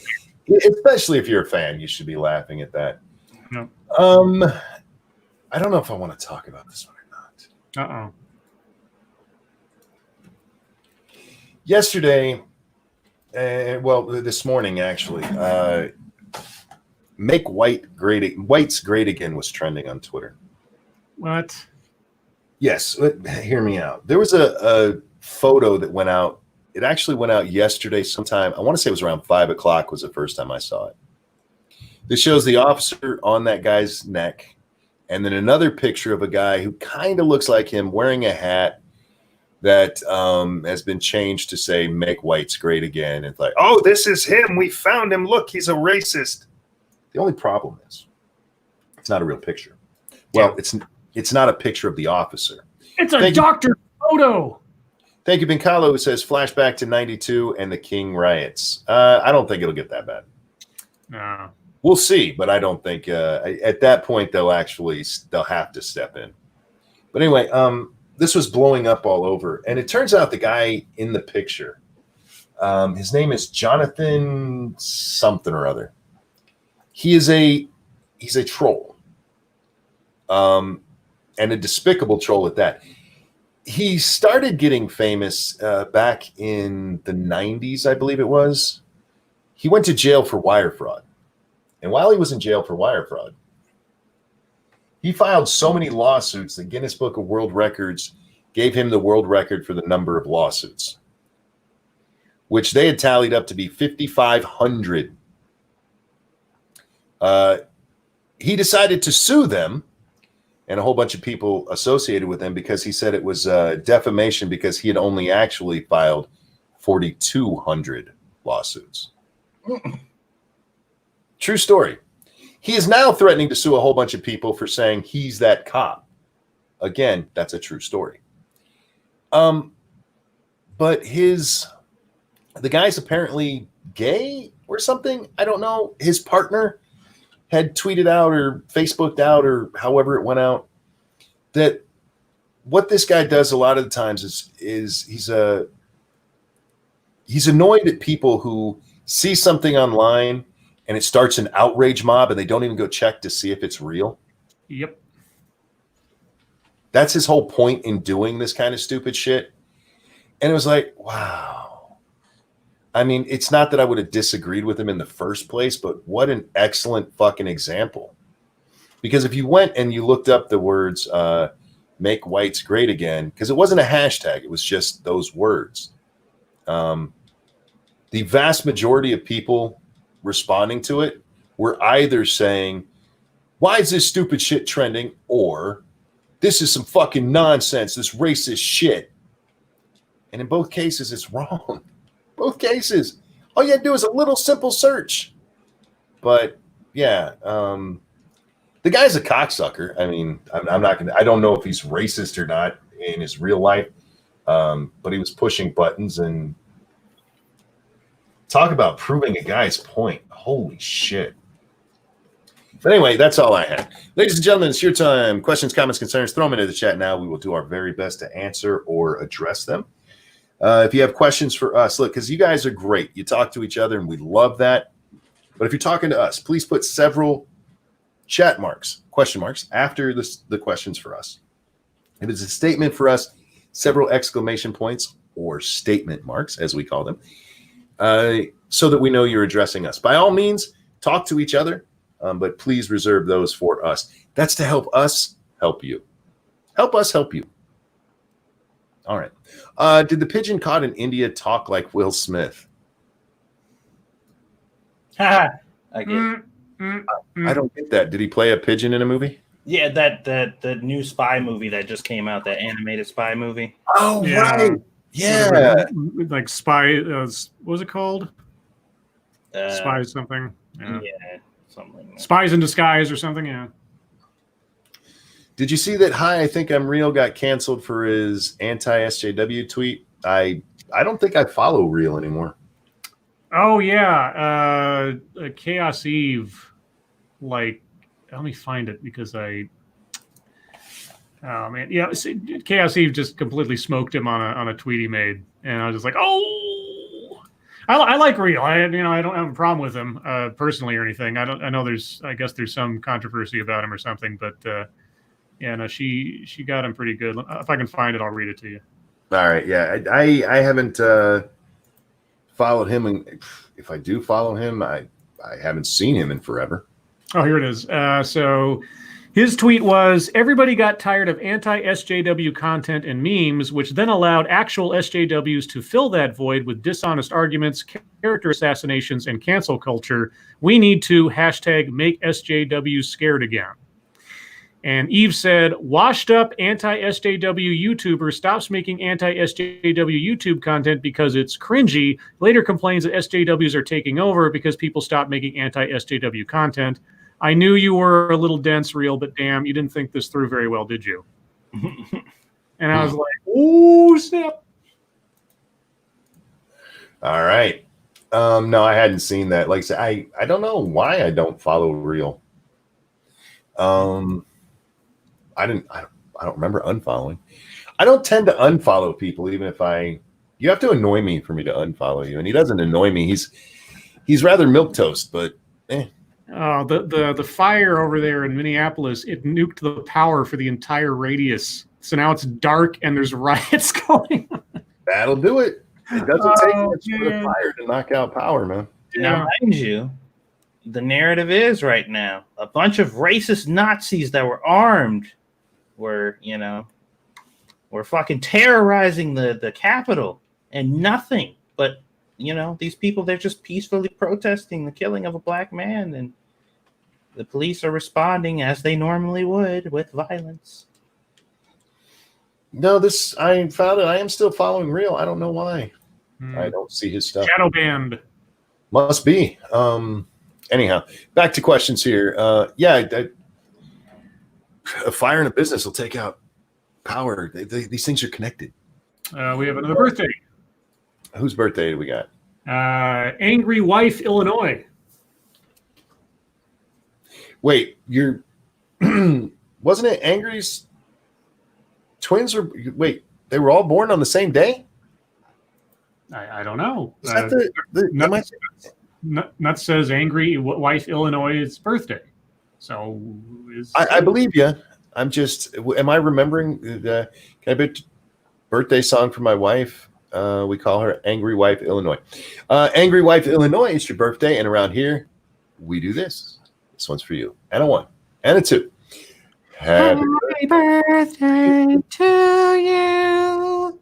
especially if you're a fan, you should be laughing at that. No. I don't know if I want to talk about this one or not. Uh-oh. Yesterday, this morning actually, make white's great again was trending on Twitter. What? Yes, hear me out. There was a photo that went out. It actually went out yesterday sometime. I want to say it was around 5:00 was the first time I saw it. This shows the officer on that guy's neck, and then another picture of a guy who kind of looks like him wearing a hat that has been changed to say "Make Whites Great Again." It's like, oh, this is him. We found him. Look, he's a racist. The only problem is it's not a real picture. Well, it's not a picture of the officer. It's a doctor photo. Thank you, Bincalo, who says flashback to 92 and the King riots. I don't think it'll get that bad. No. We'll see, but I don't think at that point they'll have to step in. But anyway, this was blowing up all over, and it turns out the guy in the picture, his name is Jonathan something or other. He's a troll, and a despicable troll at that. He started getting famous back in the 90s, I believe it was. He went to jail for wire fraud. And while he was in jail for wire fraud, he filed so many lawsuits that Guinness Book of World Records gave him the world record for the number of lawsuits, which they had tallied up to be 5,500. He decided to sue them and a whole bunch of people associated with him because he said it was defamation because he had only actually filed 4,200 lawsuits. True story. He is now threatening to sue a whole bunch of people for saying he's that cop. Again, that's a true story. But the guy's apparently gay or something. I don't know. His partner had tweeted out or Facebooked out or however it went out that what this guy does a lot of the times is he's annoyed at people who see something online and it starts an outrage mob and they don't even go check to see if it's real. Yep. That's his whole point in doing this kind of stupid shit. And it was like, wow. I mean, it's not that I would have disagreed with him in the first place, but what an excellent fucking example. Because if you went and you looked up the words, make whites great again, because it wasn't a hashtag, it was just those words. The vast majority of people responding to it were either saying, why is this stupid shit trending? Or this is some fucking nonsense, this racist shit. And in both cases, it's wrong. Both cases. All you had to do is a little simple search. But yeah, the guy's a cocksucker. I mean, I'm not gonna. I don't know if he's racist or not in his real life, but he was pushing buttons and talk about proving a guy's point. Holy shit! But anyway, that's all I had. Ladies and gentlemen, it's your time. Questions, comments, concerns, throw them into the chat now. We will do our very best to answer or address them. If you have questions for us, look, because you guys are great. You talk to each other, and we love that. But if you're talking to us, please put several chat marks, question marks, after the questions for us. If it's a statement for us, several exclamation points or statement marks, as we call them, so that we know you're addressing us. By all means, talk to each other, but please reserve those for us. That's to help us help you. Help us help you. All right. Did the pigeon caught in India talk like Will Smith? I get it. I don't get that. Did he play a pigeon in a movie? Yeah, that new spy movie that just came out, that animated spy movie. Oh, Yeah. right. Yeah. Like Spy, what was it called? Spy something. Yeah, something like that. Spies in Disguise or something, yeah. Did you see that Hi, I Think I'm Real got canceled for his anti-SJW tweet? I don't think I follow Real anymore. Oh, yeah. Chaos Eve. Like, let me find it because oh, man. Yeah, Chaos Eve just completely smoked him on a tweet he made. And I was just like, oh! I like Real. I don't have a problem with him personally or anything. I guess there's some controversy about him or something, but yeah, no, she got him pretty good. If I can find it, I'll read it to you. All right, yeah, I haven't followed him, and if I do follow him, I haven't seen him in forever. Oh, here it is. So his tweet was, everybody got tired of anti-SJW content and memes, which then allowed actual SJWs to fill that void with dishonest arguments, character assassinations, and cancel culture. We need to hashtag make SJWs scared again. And Eve said, washed up anti-SJW YouTuber stops making anti-SJW YouTube content because it's cringy. Later complains that SJWs are taking over because people stopped making anti-SJW content. I knew you were a little dense, Real, but damn, you didn't think this through very well, did you? And I was like, ooh, snap. All right. No, I hadn't seen that. Like I said, I don't know why I don't follow Real. I I don't remember unfollowing. I don't tend to unfollow people, even if you have to annoy me for me to unfollow you. And he doesn't annoy me. He's rather milquetoast, but Oh, the fire over there in Minneapolis, it nuked the power for the entire radius. So now it's dark and there's riots going on. That'll do it. It doesn't take much for the fire to knock out power, man. Now, mind you, the narrative is right now a bunch of racist Nazis that were armed were fucking terrorizing the Capitol, and nothing but these people, they're just peacefully protesting the killing of a black man, and the police are responding as they normally would with violence. No, I found it. I am still following Real. I don't know why. I don't see his stuff. Shadow banned. Must be. Anyhow, back to questions here. A fire in a business will take out power. These things are connected. We have another birthday. Whose birthday do we got? Angry Wife, Illinois. Wait, you're wasn't it Angry's twins? Or wait, they were all born on the same day? I don't know. Is that Nut says Angry Wife, Illinois' birthday. So I believe you. I'm just. Am I remembering the? Can I bet birthday song for my wife? We call her Angry Wife, Illinois. Angry Wife, Illinois, it's your birthday, and around here, we do this. This one's for you. And a 1 and a 2. Happy birthday to you.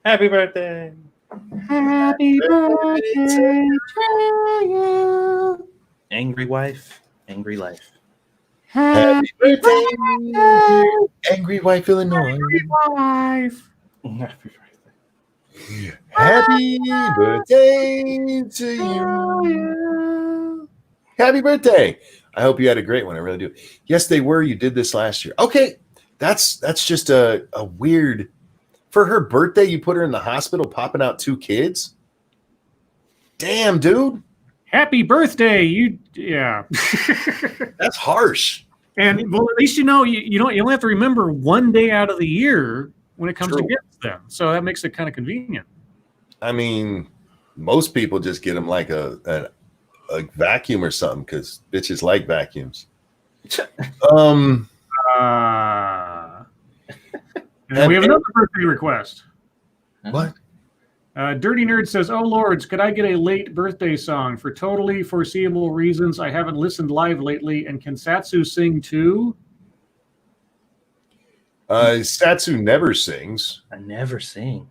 Happy birthday. Happy birthday to you. Angry wife, angry life. Happy birthday, Angry Wife, Illinois. Angry wife. Happy birthday. Happy birthday to you. Happy birthday. I hope you had a great one. I really do. Yes, they were. You did this last year. Okay. That's just a weird. For her birthday, you put her in the hospital popping out 2 kids? Damn, dude. Happy birthday. Yeah. That's harsh. And well, at least you only have to remember 1 day out of the year when it comes to gifts them. So that makes it kind of convenient. I mean, most people just get them like a vacuum or something because bitches like vacuums. And we have another birthday request. What? Dirty Nerd says, "Oh Lords, could I get a late birthday song? For totally foreseeable reasons, I haven't listened live lately. And can Satsu sing too?" Satsu never sings. I never sing.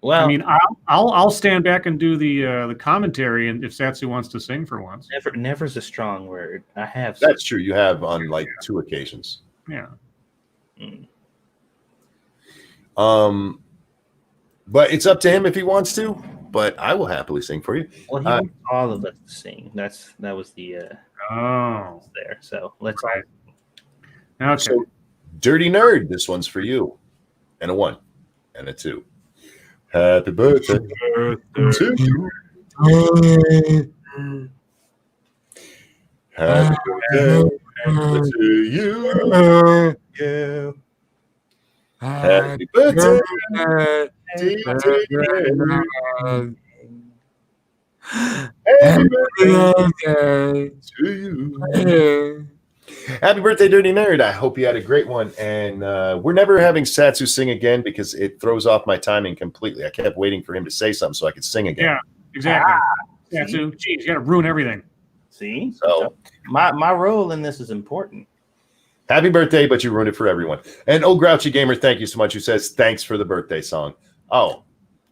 Well, I mean, I'll stand back and do the commentary, and if Satsu wants to sing for once. Never's a strong word. I have. That's true. You have on like 2 occasions. Yeah. But it's up to him if he wants to. But I will happily sing for you. Well, he wants all of us to sing. That was the there. So let's. Right. Okay. So, Dirty Nerd, this one's for you, and a 1 and a 2. Happy birthday to you. Happy birthday to you. Yeah. Happy birthday to you. Happy birthday to you. Happy birthday, Dirty Nerd. I hope you had a great one. And we're never having Satsu sing again because it throws off my timing completely. I kept waiting for him to say something so I could sing again. Yeah, exactly. Satsu, geez, you got to ruin everything. See? So my role in this is important. Happy birthday, but you ruined it for everyone. And Oh Grouchy Gamer, thank you so much. Who says thanks for the birthday song. Oh,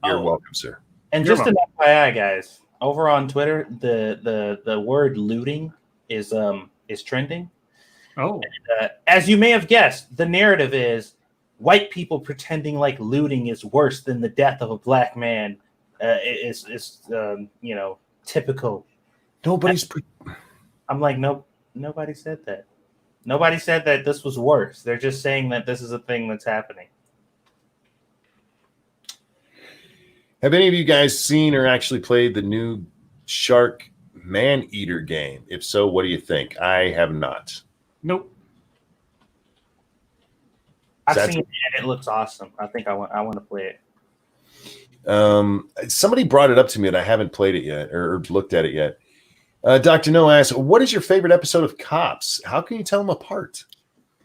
you're welcome, sir. And just an FYI, guys, over on Twitter, the word looting is trending. Oh, and, as you may have guessed, the narrative is white people pretending like looting is worse than the death of a black man. Is typical. I'm like, no, nobody said that. Nobody said that this was worse. They're just saying that this is a thing that's happening. Have any of you guys seen or actually played the new Shark Man-Eater game? If so, what do you think? I have not. Nope. I've seen it and it looks awesome. I think I want to play it. Somebody brought it up to me and I haven't played it yet or looked at it yet. Dr. No asks, what is your favorite episode of Cops? How can you tell them apart?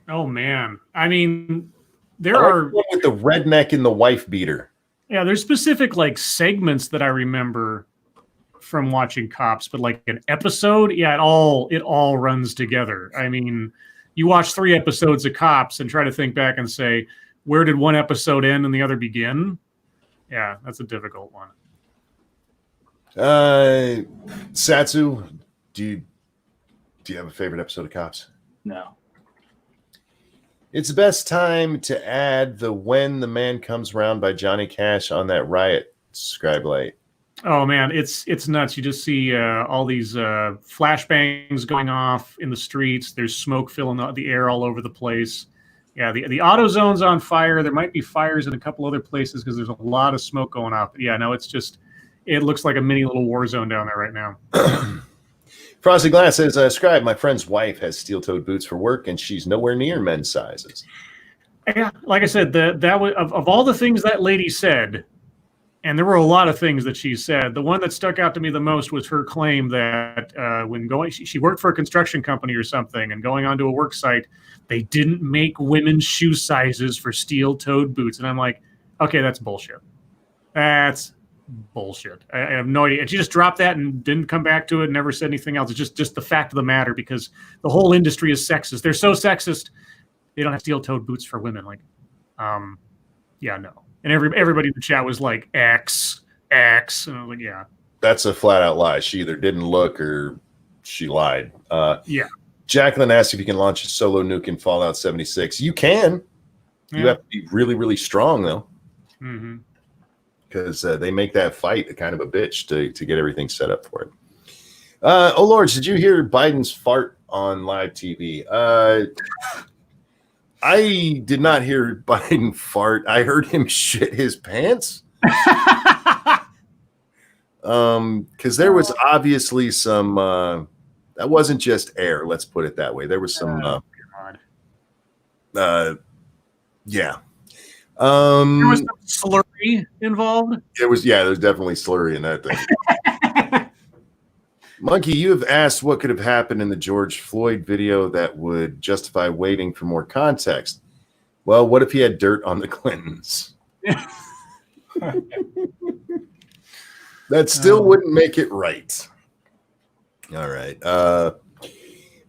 Oh man, I mean, there are with the redneck and the wife beater. Yeah, there's specific like segments that I remember from watching Cops, but like an episode, yeah, it all runs together. I mean, you watch 3 episodes of Cops and try to think back and say, where did one episode end and the other begin? Yeah, that's a difficult one. Satsu, do you have a favorite episode of Cops? No. It's the best time to add the When the Man Comes Round by Johnny Cash on that riot, Scribe Light. Oh man, it's nuts. You just see all these flashbangs going off in the streets. There's smoke filling the air all over the place. Yeah, the auto zone's on fire. There might be fires in a couple other places because there's a lot of smoke going off. But yeah, no, it looks like a mini little war zone down there right now. Frosty Glass says, Scribe, my friend's wife has steel-toed boots for work, and she's nowhere near men's sizes. Yeah, like I said, that was of all the things that lady said, and there were a lot of things that she said. The one that stuck out to me the most was her claim that she worked for a construction company or something, and going onto a work site, they didn't make women's shoe sizes for steel-toed boots. And I'm like, okay, that's bullshit. That's bullshit. I have no idea. And she just dropped that and didn't come back to it, never said anything else. It's just the fact of the matter, because the whole industry is sexist. They're so sexist, they don't have steel-toed boots for women. Like, yeah, no. And everybody in the chat was like, X. And I was like, yeah. That's a flat-out lie. She either didn't look or she lied. Yeah. Jacqueline asked if you can launch a solo nuke in Fallout 76. You can. Yeah. You have to be really, really strong, though. Mm-hmm. Because they make that fight a kind of a bitch to get everything set up for it. Oh, Lord, did you hear Biden's fart on live TV? I did not hear Biden fart. I heard him shit his pants. Because there was obviously some... that wasn't just air, let's put it that way. There was some... yeah. There was some slurry involved. There's definitely slurry in that thing. Monkey, you have asked what could have happened in the George Floyd video that would justify waiting for more context. Well, what if he had dirt on the Clintons? That still wouldn't make it right. All right.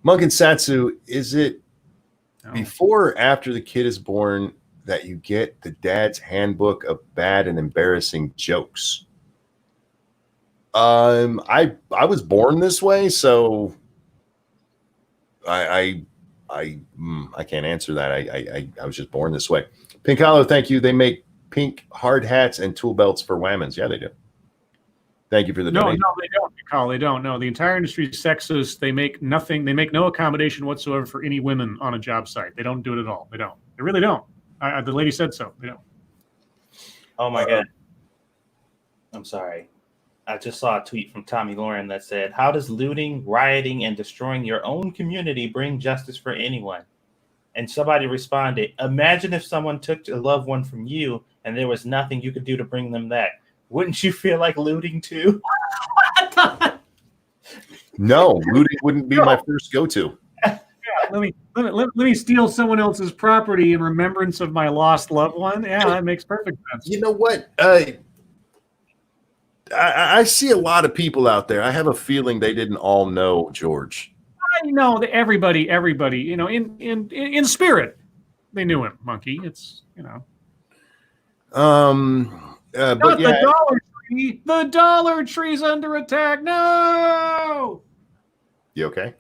Monk and Satsu, is it before or after the kid is born that you get the dad's handbook of bad and embarrassing jokes? I was born this way, so I can't answer that. I was just born this way. Pink Hollow, thank you. They make pink hard hats and tool belts for whammons. Yeah, they do. Thank you for the donation. No, they don't, Carl. They don't. No, the entire industry is sexist. They make nothing. They make no accommodation whatsoever for any women on a job site. They don't do it at all. They don't. They really don't. The lady said so. They don't. Oh my God. I'm sorry. I just saw a tweet from Tommy Lauren that said, "How does looting, rioting, and destroying your own community bring justice for anyone?" And somebody responded, "Imagine if someone took a loved one from you and there was nothing you could do to bring them back. Wouldn't you feel like looting too?" No, looting wouldn't be my first go-to. Yeah, let me steal someone else's property in remembrance of my lost loved one. Yeah, that makes perfect sense. You know what? I see a lot of people out there. I have a feeling they didn't all know George. I know that everybody, you know, in spirit, they knew him. Monkey, it's but yeah. The Dollar Tree. The Dollar Tree's under attack. No. You okay?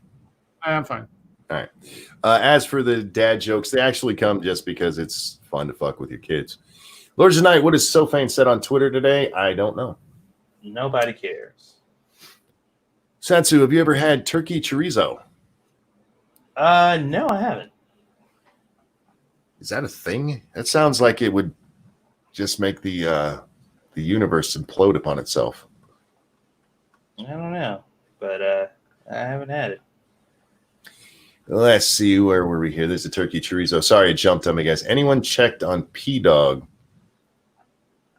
I'm fine. All right. As for the dad jokes, they actually come just because it's fun to fuck with your kids. Lords of Night, what has Sofane said on Twitter today? I don't know. Nobody cares. Satsu, have you ever had turkey chorizo? No, I haven't. Is that a thing? That sounds like it would just make the universe implode upon itself. I don't know, but I haven't had it. Let's see, where were we here? There's a turkey chorizo. Sorry, I jumped on me, guys. Anyone checked on P-Dog?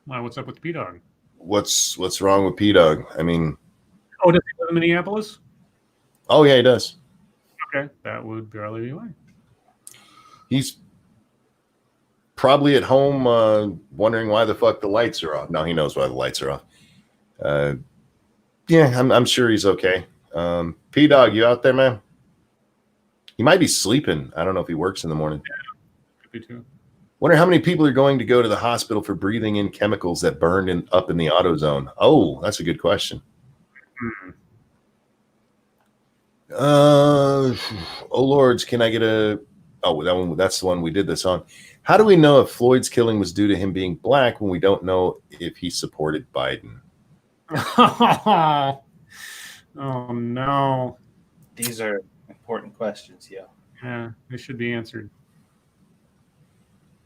Why? What's up with P-Dog? What's wrong with P-Dog? I mean, oh, does he live in Minneapolis? Oh yeah, he does. Okay, that would barely be why. He's probably at home wondering why the fuck the lights are off. No, he knows why the lights are off. Yeah, I'm sure he's okay. P-Dog, you out there, man? He might be sleeping. I don't know if he works in the morning. Yeah, could be too. Wonder how many people are going to go to the hospital for breathing in chemicals that burned up in the AutoZone. Oh, that's a good question. Oh Lords, can I get a? Oh, that one. That's the one we did this on. How do we know if Floyd's killing was due to him being black when we don't know if he supported Biden? Oh no, these are important questions, yo. Yeah, they should be answered.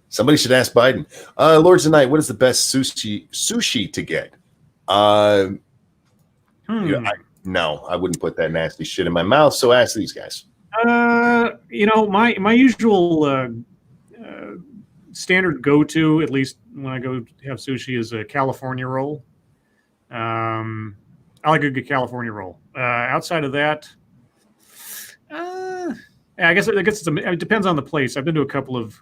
Somebody should ask Biden. Lords of Night, what is the best sushi to get? No, I wouldn't put that nasty shit in my mouth. So ask these guys. My usual standard go-to, at least when I go have sushi, is a California roll. I like a good California roll. Outside of that, I guess it depends on the place. I've been to a couple of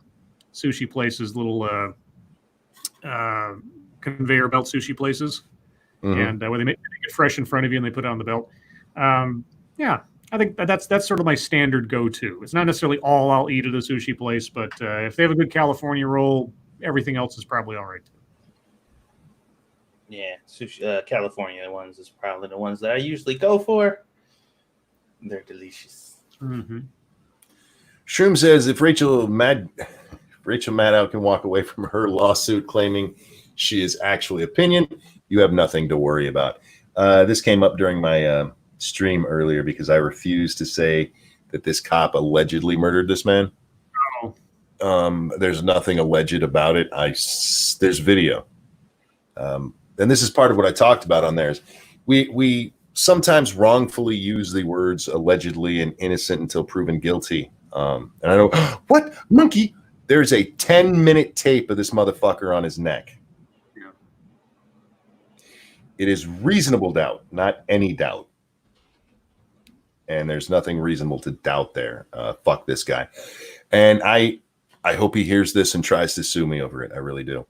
sushi places, little conveyor belt sushi places, and where they make it fresh in front of you and they put it on the belt. Yeah, I think that's sort of my standard go-to. It's not necessarily all I'll eat at a sushi place, but if they have a good California roll, everything else is probably all right too. Yeah, sushi, California ones is probably the ones that I usually go for. They're delicious. Shroom says if Rachel Maddow can walk away from her lawsuit claiming she is actually opinion, you have nothing to worry about. This came up during my stream earlier because I refused to say that this cop allegedly murdered this man. There's nothing alleged about it. There's video. And this is part of what I talked about on there. Is we sometimes wrongfully use the words allegedly and innocent until proven guilty. And I know, what? Monkey? There's a 10-minute tape of this motherfucker on his neck. Yeah. It is reasonable doubt, not any doubt. And there's nothing reasonable to doubt there. Fuck this guy. And I hope he hears this and tries to sue me over it. I really do.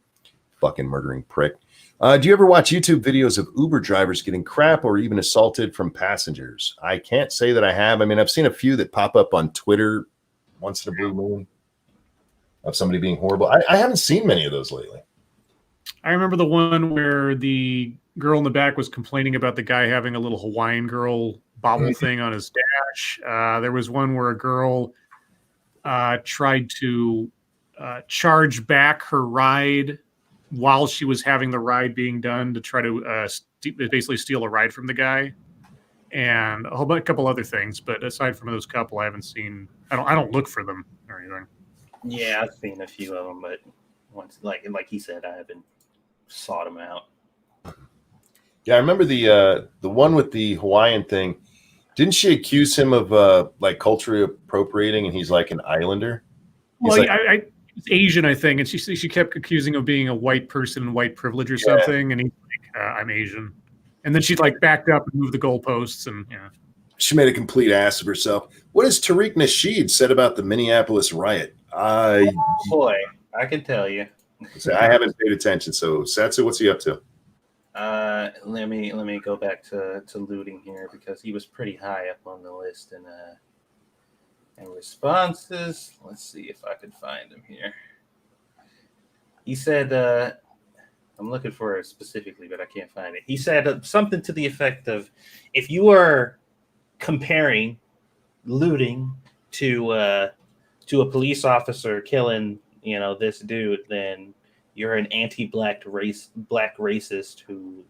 Fucking murdering prick. Do you ever watch YouTube videos of Uber drivers getting crap or even assaulted from passengers? I can't say that I have. I mean, I've seen a few that pop up on Twitter once in a blue moon of somebody being horrible. I haven't seen many of those lately. I remember the one where the girl in the back was complaining about the guy having a little Hawaiian girl bobble thing on his dash. There was one where a girl tried to charge back her ride while she was having the ride being done to try to basically steal a ride from the guy, and a couple other things. But aside from those couple, I haven't seen. I don't look for them or anything. Yeah, I've seen a few of them, but once, like he said, I haven't sought them out. Yeah, I remember the one with the Hawaiian thing. Didn't she accuse him of like culturally appropriating, and he's like an islander? Well, it's Asian, I think, and she kept accusing him of being a white person and white privilege or something, and he's like, I'm Asian. And then she like backed up and moved the goalposts, and yeah. She made a complete ass of herself. What has Tariq Nasheed said about the Minneapolis riot? Boy, I can tell you. I haven't paid attention. So Satsu, what's he up to? Let me go back to looting here because he was pretty high up on the list and responses. Let's see if I can find him here. He said, I'm looking for it specifically, but I can't find it. He said something to the effect of, if you are comparing looting to a police officer killing, this dude, then you're an anti-black racist who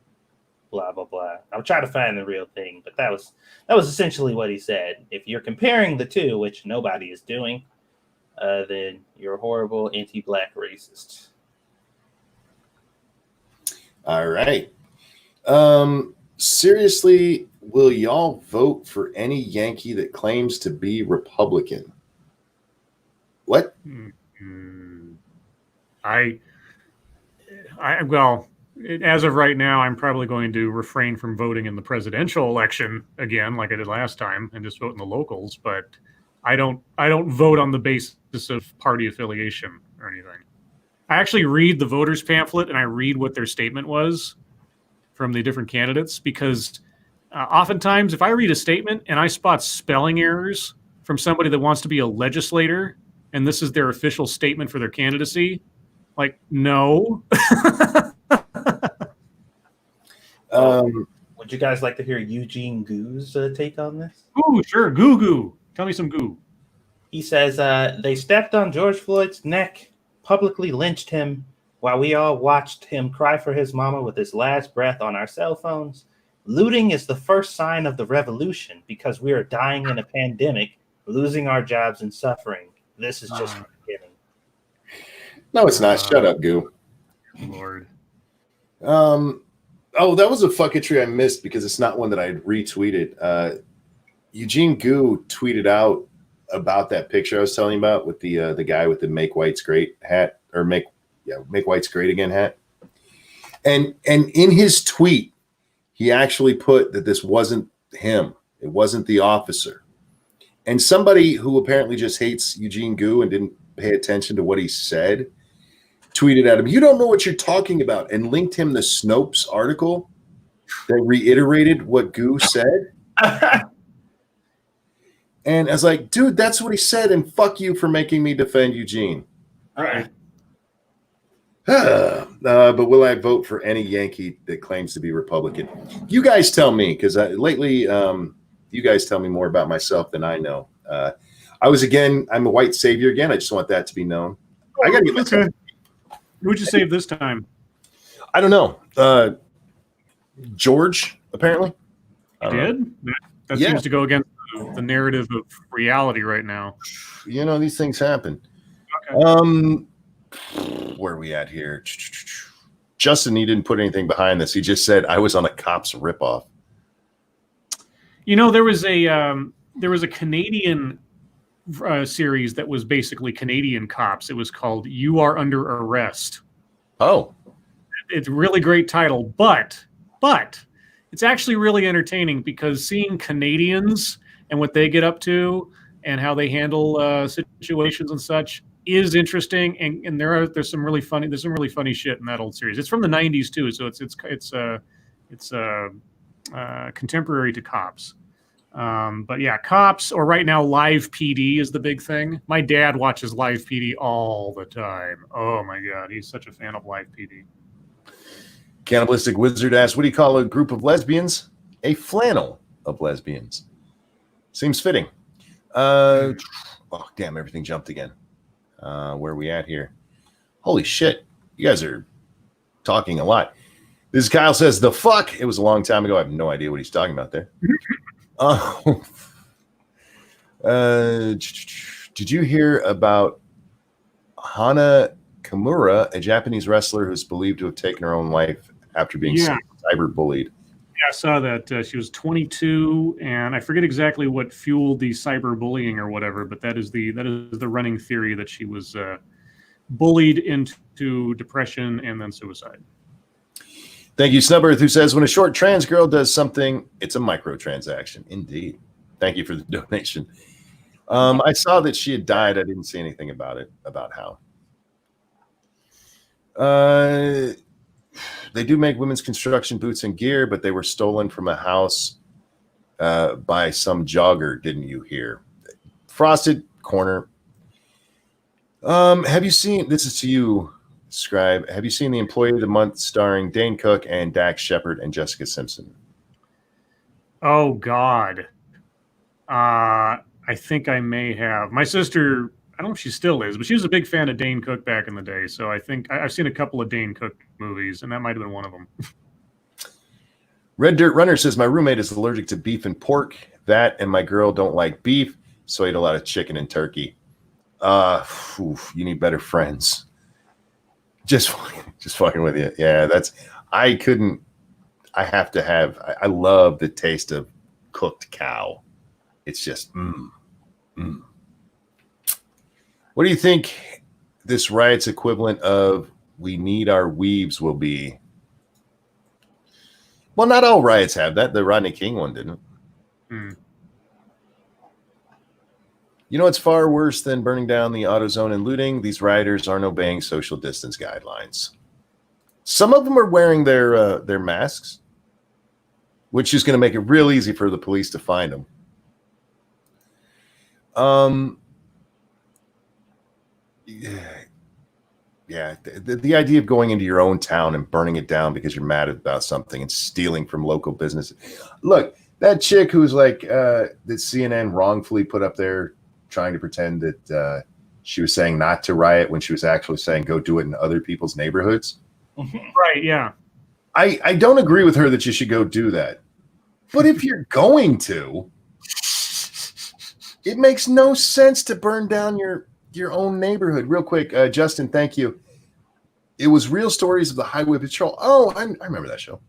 blah blah blah. I'll try to find the real thing, but that was essentially what he said. If you're comparing the two, which nobody is doing, then you're a horrible anti-black racist. All right. Seriously, will y'all vote for any Yankee that claims to be Republican? What? Well, as of right now, I'm probably going to refrain from voting in the presidential election again, like I did last time, and just vote in the locals. But I don't vote on the basis of party affiliation or anything. I actually read the voters pamphlet and I read what their statement was from the different candidates, because oftentimes if I read a statement and I spot spelling errors from somebody that wants to be a legislator and this is their official statement for their candidacy, like, no. Would you guys like to hear Eugene Goo's take on this? Ooh, sure. Goo. Tell me some goo. He says they stepped on George Floyd's neck, publicly lynched him, while we all watched him cry for his mama with his last breath on our cell phones. Looting is the first sign of the revolution because we are dying in a pandemic, losing our jobs and suffering. This is just the beginning. No, it's not. Shut up, Goo. Lord. Oh, that was a fucketry I missed because it's not one that I retweeted. Eugene Goo tweeted out about that picture I was telling you about with the guy with the "Make Whites Great" hat, or make Whites Great Again hat. And in his tweet, he actually put that this wasn't him. It wasn't the officer. And somebody who apparently just hates Eugene Goo and didn't pay attention to what he said tweeted at him, "You don't know what you're talking about," and linked him the Snopes article that reiterated what Goo said. And I was like, dude, that's what he said, and fuck you for making me defend Eugene. All right. But will I vote for any Yankee that claims to be Republican? You guys tell me, because lately you guys tell me more about myself than I know. I'm a white savior again. I just want that to be known. I gotta get myself. Who would you save this time? I don't know. George, apparently. Did? That seems to go against the narrative of reality right now. You know, these things happen. Okay. Where are we at here? Justin, he didn't put anything behind this. He just said, I was on a Cops ripoff. You know, there was a Canadian series that was basically Canadian cops. It was called You Are Under Arrest. Oh. It's a really great title, but it's actually really entertaining because seeing Canadians and what they get up to and how they handle situations and such is interesting. And there's some really funny shit in that old series. It's from the 90s too, so it's contemporary to Cops. But yeah, Cops, or right now Live PD is the big thing. My dad watches Live PD all the time. Oh my God, he's such a fan of Live PD. Cannibalistic Wizard asks, what do you call a group of lesbians? A flannel of lesbians. Seems fitting. Oh, damn, everything jumped again. Where are we at here? Holy shit. You guys are talking a lot. This is Kyle says, the fuck? It was a long time ago. I have no idea what he's talking about there. Did you hear about Hana Kimura, a Japanese wrestler who's believed to have taken her own life after being cyber bullied? Yeah, I saw that. She was 22, and I forget exactly what fueled the cyber bullying or whatever, but that is the running theory, that she was bullied into depression and then suicide. Thank you, Snubbirth, who says, when a short trans girl does something, it's a microtransaction. Indeed. Thank you for the donation. I saw that she had died. I didn't see anything about it, about how. They do make women's construction boots and gear, but they were stolen from a house by some jogger, didn't you hear? Frosted Corner. Have you seen, this is to you, Scribe, have you seen the Employee of the Month starring Dane Cook and Dax Shepard and Jessica Simpson? Oh, God. I think I may have. My sister, I don't know if she still is, but she was a big fan of Dane Cook back in the day. So I think I've seen a couple of Dane Cook movies, and that might have been one of them. Red Dirt Runner says, my roommate is allergic to beef and pork. That and my girl don't like beef, so I eat a lot of chicken and turkey. You need better friends. Just fucking with you. Yeah, I love the taste of cooked cow. It's just, mm. What do you think this riot's equivalent of "we need our weaves" will be? Well, not all riots have that. The Rodney King one didn't. You know, it's far worse than burning down the AutoZone and looting. These rioters aren't obeying social distance guidelines. Some of them are wearing their masks, which is going to make it real easy for the police to find them. Yeah, the idea of going into your own town and burning it down because you're mad about something and stealing from local businesses. Look, that chick who's like that CNN wrongfully put up there trying to pretend that she was saying not to riot when she was actually saying go do it in other people's neighborhoods. Right, yeah. I don't agree with her that you should go do that. But if you're going to, it makes no sense to burn down your own neighborhood. Real quick, Justin, thank you. It was Real Stories of the Highway Patrol. Oh, I remember that show.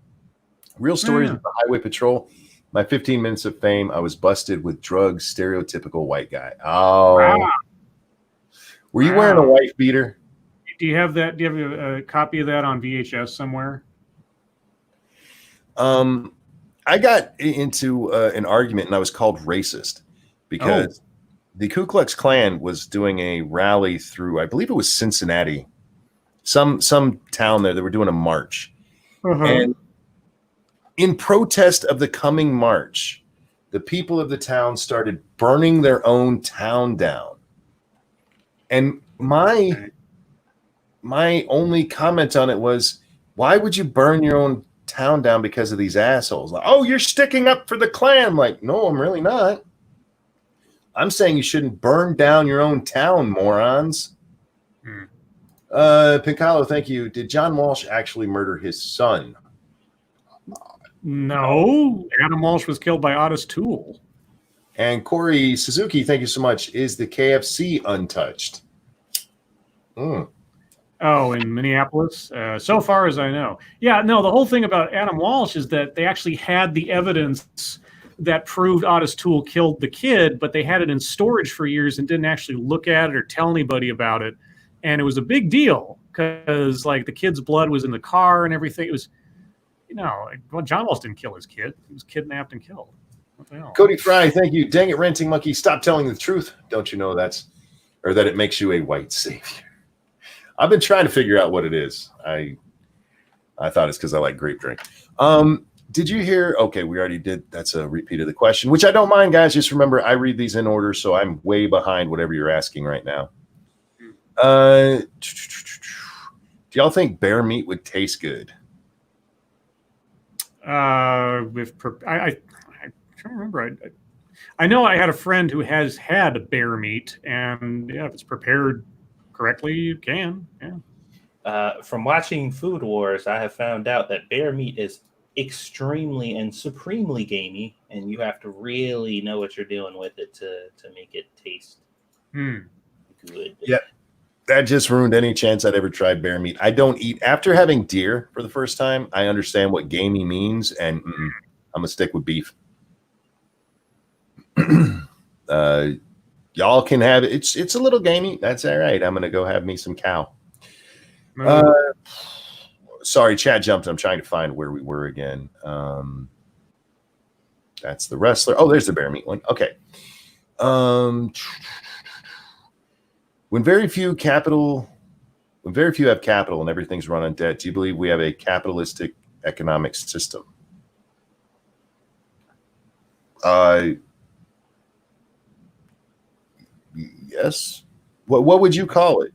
Real Stories of the Highway Patrol. My 15 minutes of fame. I was busted with drugs. Stereotypical white guy. Oh, wow. Were you wearing a wife beater? Do you have that? Do you have a copy of that on VHS somewhere? I got into an argument and I was called racist because the Ku Klux Klan was doing a rally through, I believe it was Cincinnati, some town there. They were doing a march. And in protest of the coming march, the people of the town started burning their own town down. And my only comment on it was, why would you burn your own town down because of these assholes? Like, oh, you're sticking up for the Klan. I'm like, no, I'm really not. I'm saying you shouldn't burn down your own town, morons. Piccolo, thank you. Did John Walsh actually murder his son? No. Adam Walsh was killed by Otis Toole. And Corey Suzuki, thank you so much. Is the KFC untouched? Oh, in Minneapolis? So far as I know. Yeah, no, the whole thing about Adam Walsh is that they actually had the evidence that proved Otis Toole killed the kid, but they had it in storage for years and didn't actually look at it or tell anybody about it. And it was a big deal because, like, the kid's blood was in the car and everything. It was, well, John Walsh didn't kill his kid. He was kidnapped and killed. What the hell? Cody Fry, thank you. Dang it, Ranting Monkey, stop telling the truth. Don't you know that it makes you a white savior? I've been trying to figure out what it is. I thought it's because I like grape drink. Did you hear? Okay, we already did. That's a repeat of the question, which I don't mind, guys. Just remember, I read these in order, so I'm way behind whatever you're asking right now. Do y'all think bear meat would taste good? I can't remember. I know I had a friend who has had bear meat, and yeah, if it's prepared correctly, you can. Yeah. From watching Food Wars, I have found out that bear meat is extremely and supremely gamey, and you have to really know what you're doing with it to make it taste good. Yeah. That just ruined any chance I'd ever tried bear meat. I don't eat after having deer for the first time. I understand what gamey means, and I'm gonna stick with beef. Y'all can have it. It's a little gamey. That's all right. I'm gonna go have me some cow. Sorry, chat jumped. I'm trying to find where we were again. That's the wrestler. Oh, there's the bear meat one. Okay. When very few have capital and everything's run on debt, do you believe we have a capitalistic economic system? Yes. What would you call it?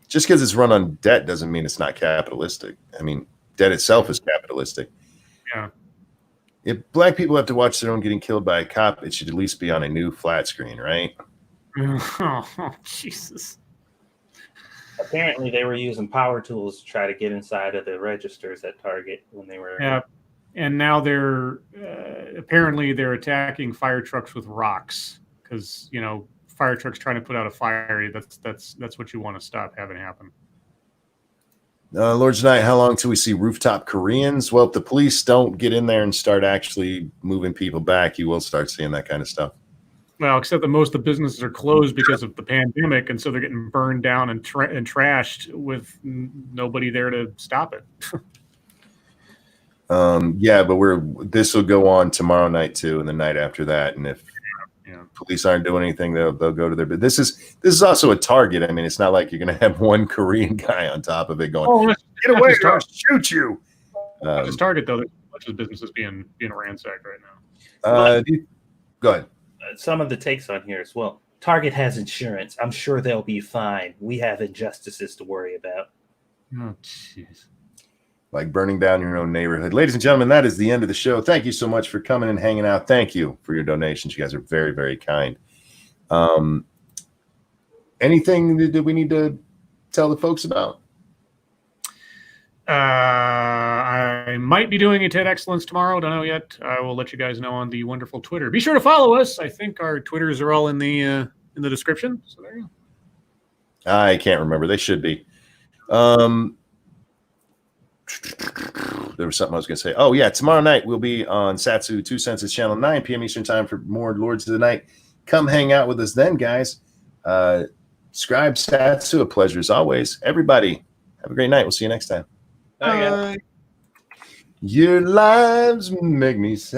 Just because it's run on debt doesn't mean it's not capitalistic. I mean, debt itself is capitalistic. Yeah. If black people have to watch their own getting killed by a cop, it should at least be on a new flat screen, right? Oh, Jesus. Apparently, they were using power tools to try to get inside of the registers at Target when they were. Yeah, and now they're apparently they're attacking fire trucks with rocks because fire trucks trying to put out a fire. That's what you want to stop having happen. Lords Night, how long till we see rooftop Koreans? Well, if the police don't get in there and start actually moving people back, you will start seeing that kind of stuff. Well, except that most of the businesses are closed because of the pandemic, and so they're getting burned down and trashed with nobody there to stop it. Yeah, but this will go on tomorrow night too, and the night after that. And if police aren't doing anything, they'll go to their. But this is also a target. I mean, it's not like you're going to have one Korean guy on top of it going, "Get away! I'll shoot you." It's target though. There's a bunch of businesses being ransacked right now. Go ahead. Some of the takes on here as well. Target has insurance. I'm sure they'll be fine. We have injustices to worry about. Oh, jeez. Like burning down your own neighborhood. Ladies and gentlemen, that is the end of the show. Thank you so much for coming and hanging out. Thank you for your donations. You guys are very, very kind. Anything that we need to tell the folks about? I might be doing a TED Excellence tomorrow. Don't know yet. I will let you guys know on the wonderful Twitter. Be sure to follow us. I think our Twitters are all in the description. So there you go. I can't remember. They should be. There was something I was going to say. Oh, yeah. Tomorrow night we'll be on Satsu 2 Senses channel, 9 p.m. Eastern time for more Lords of the Night. Come hang out with us then, guys. Scribe, Satsu, a pleasure as always. Everybody, have a great night. We'll see you next time. Bye. Your lives make me sad.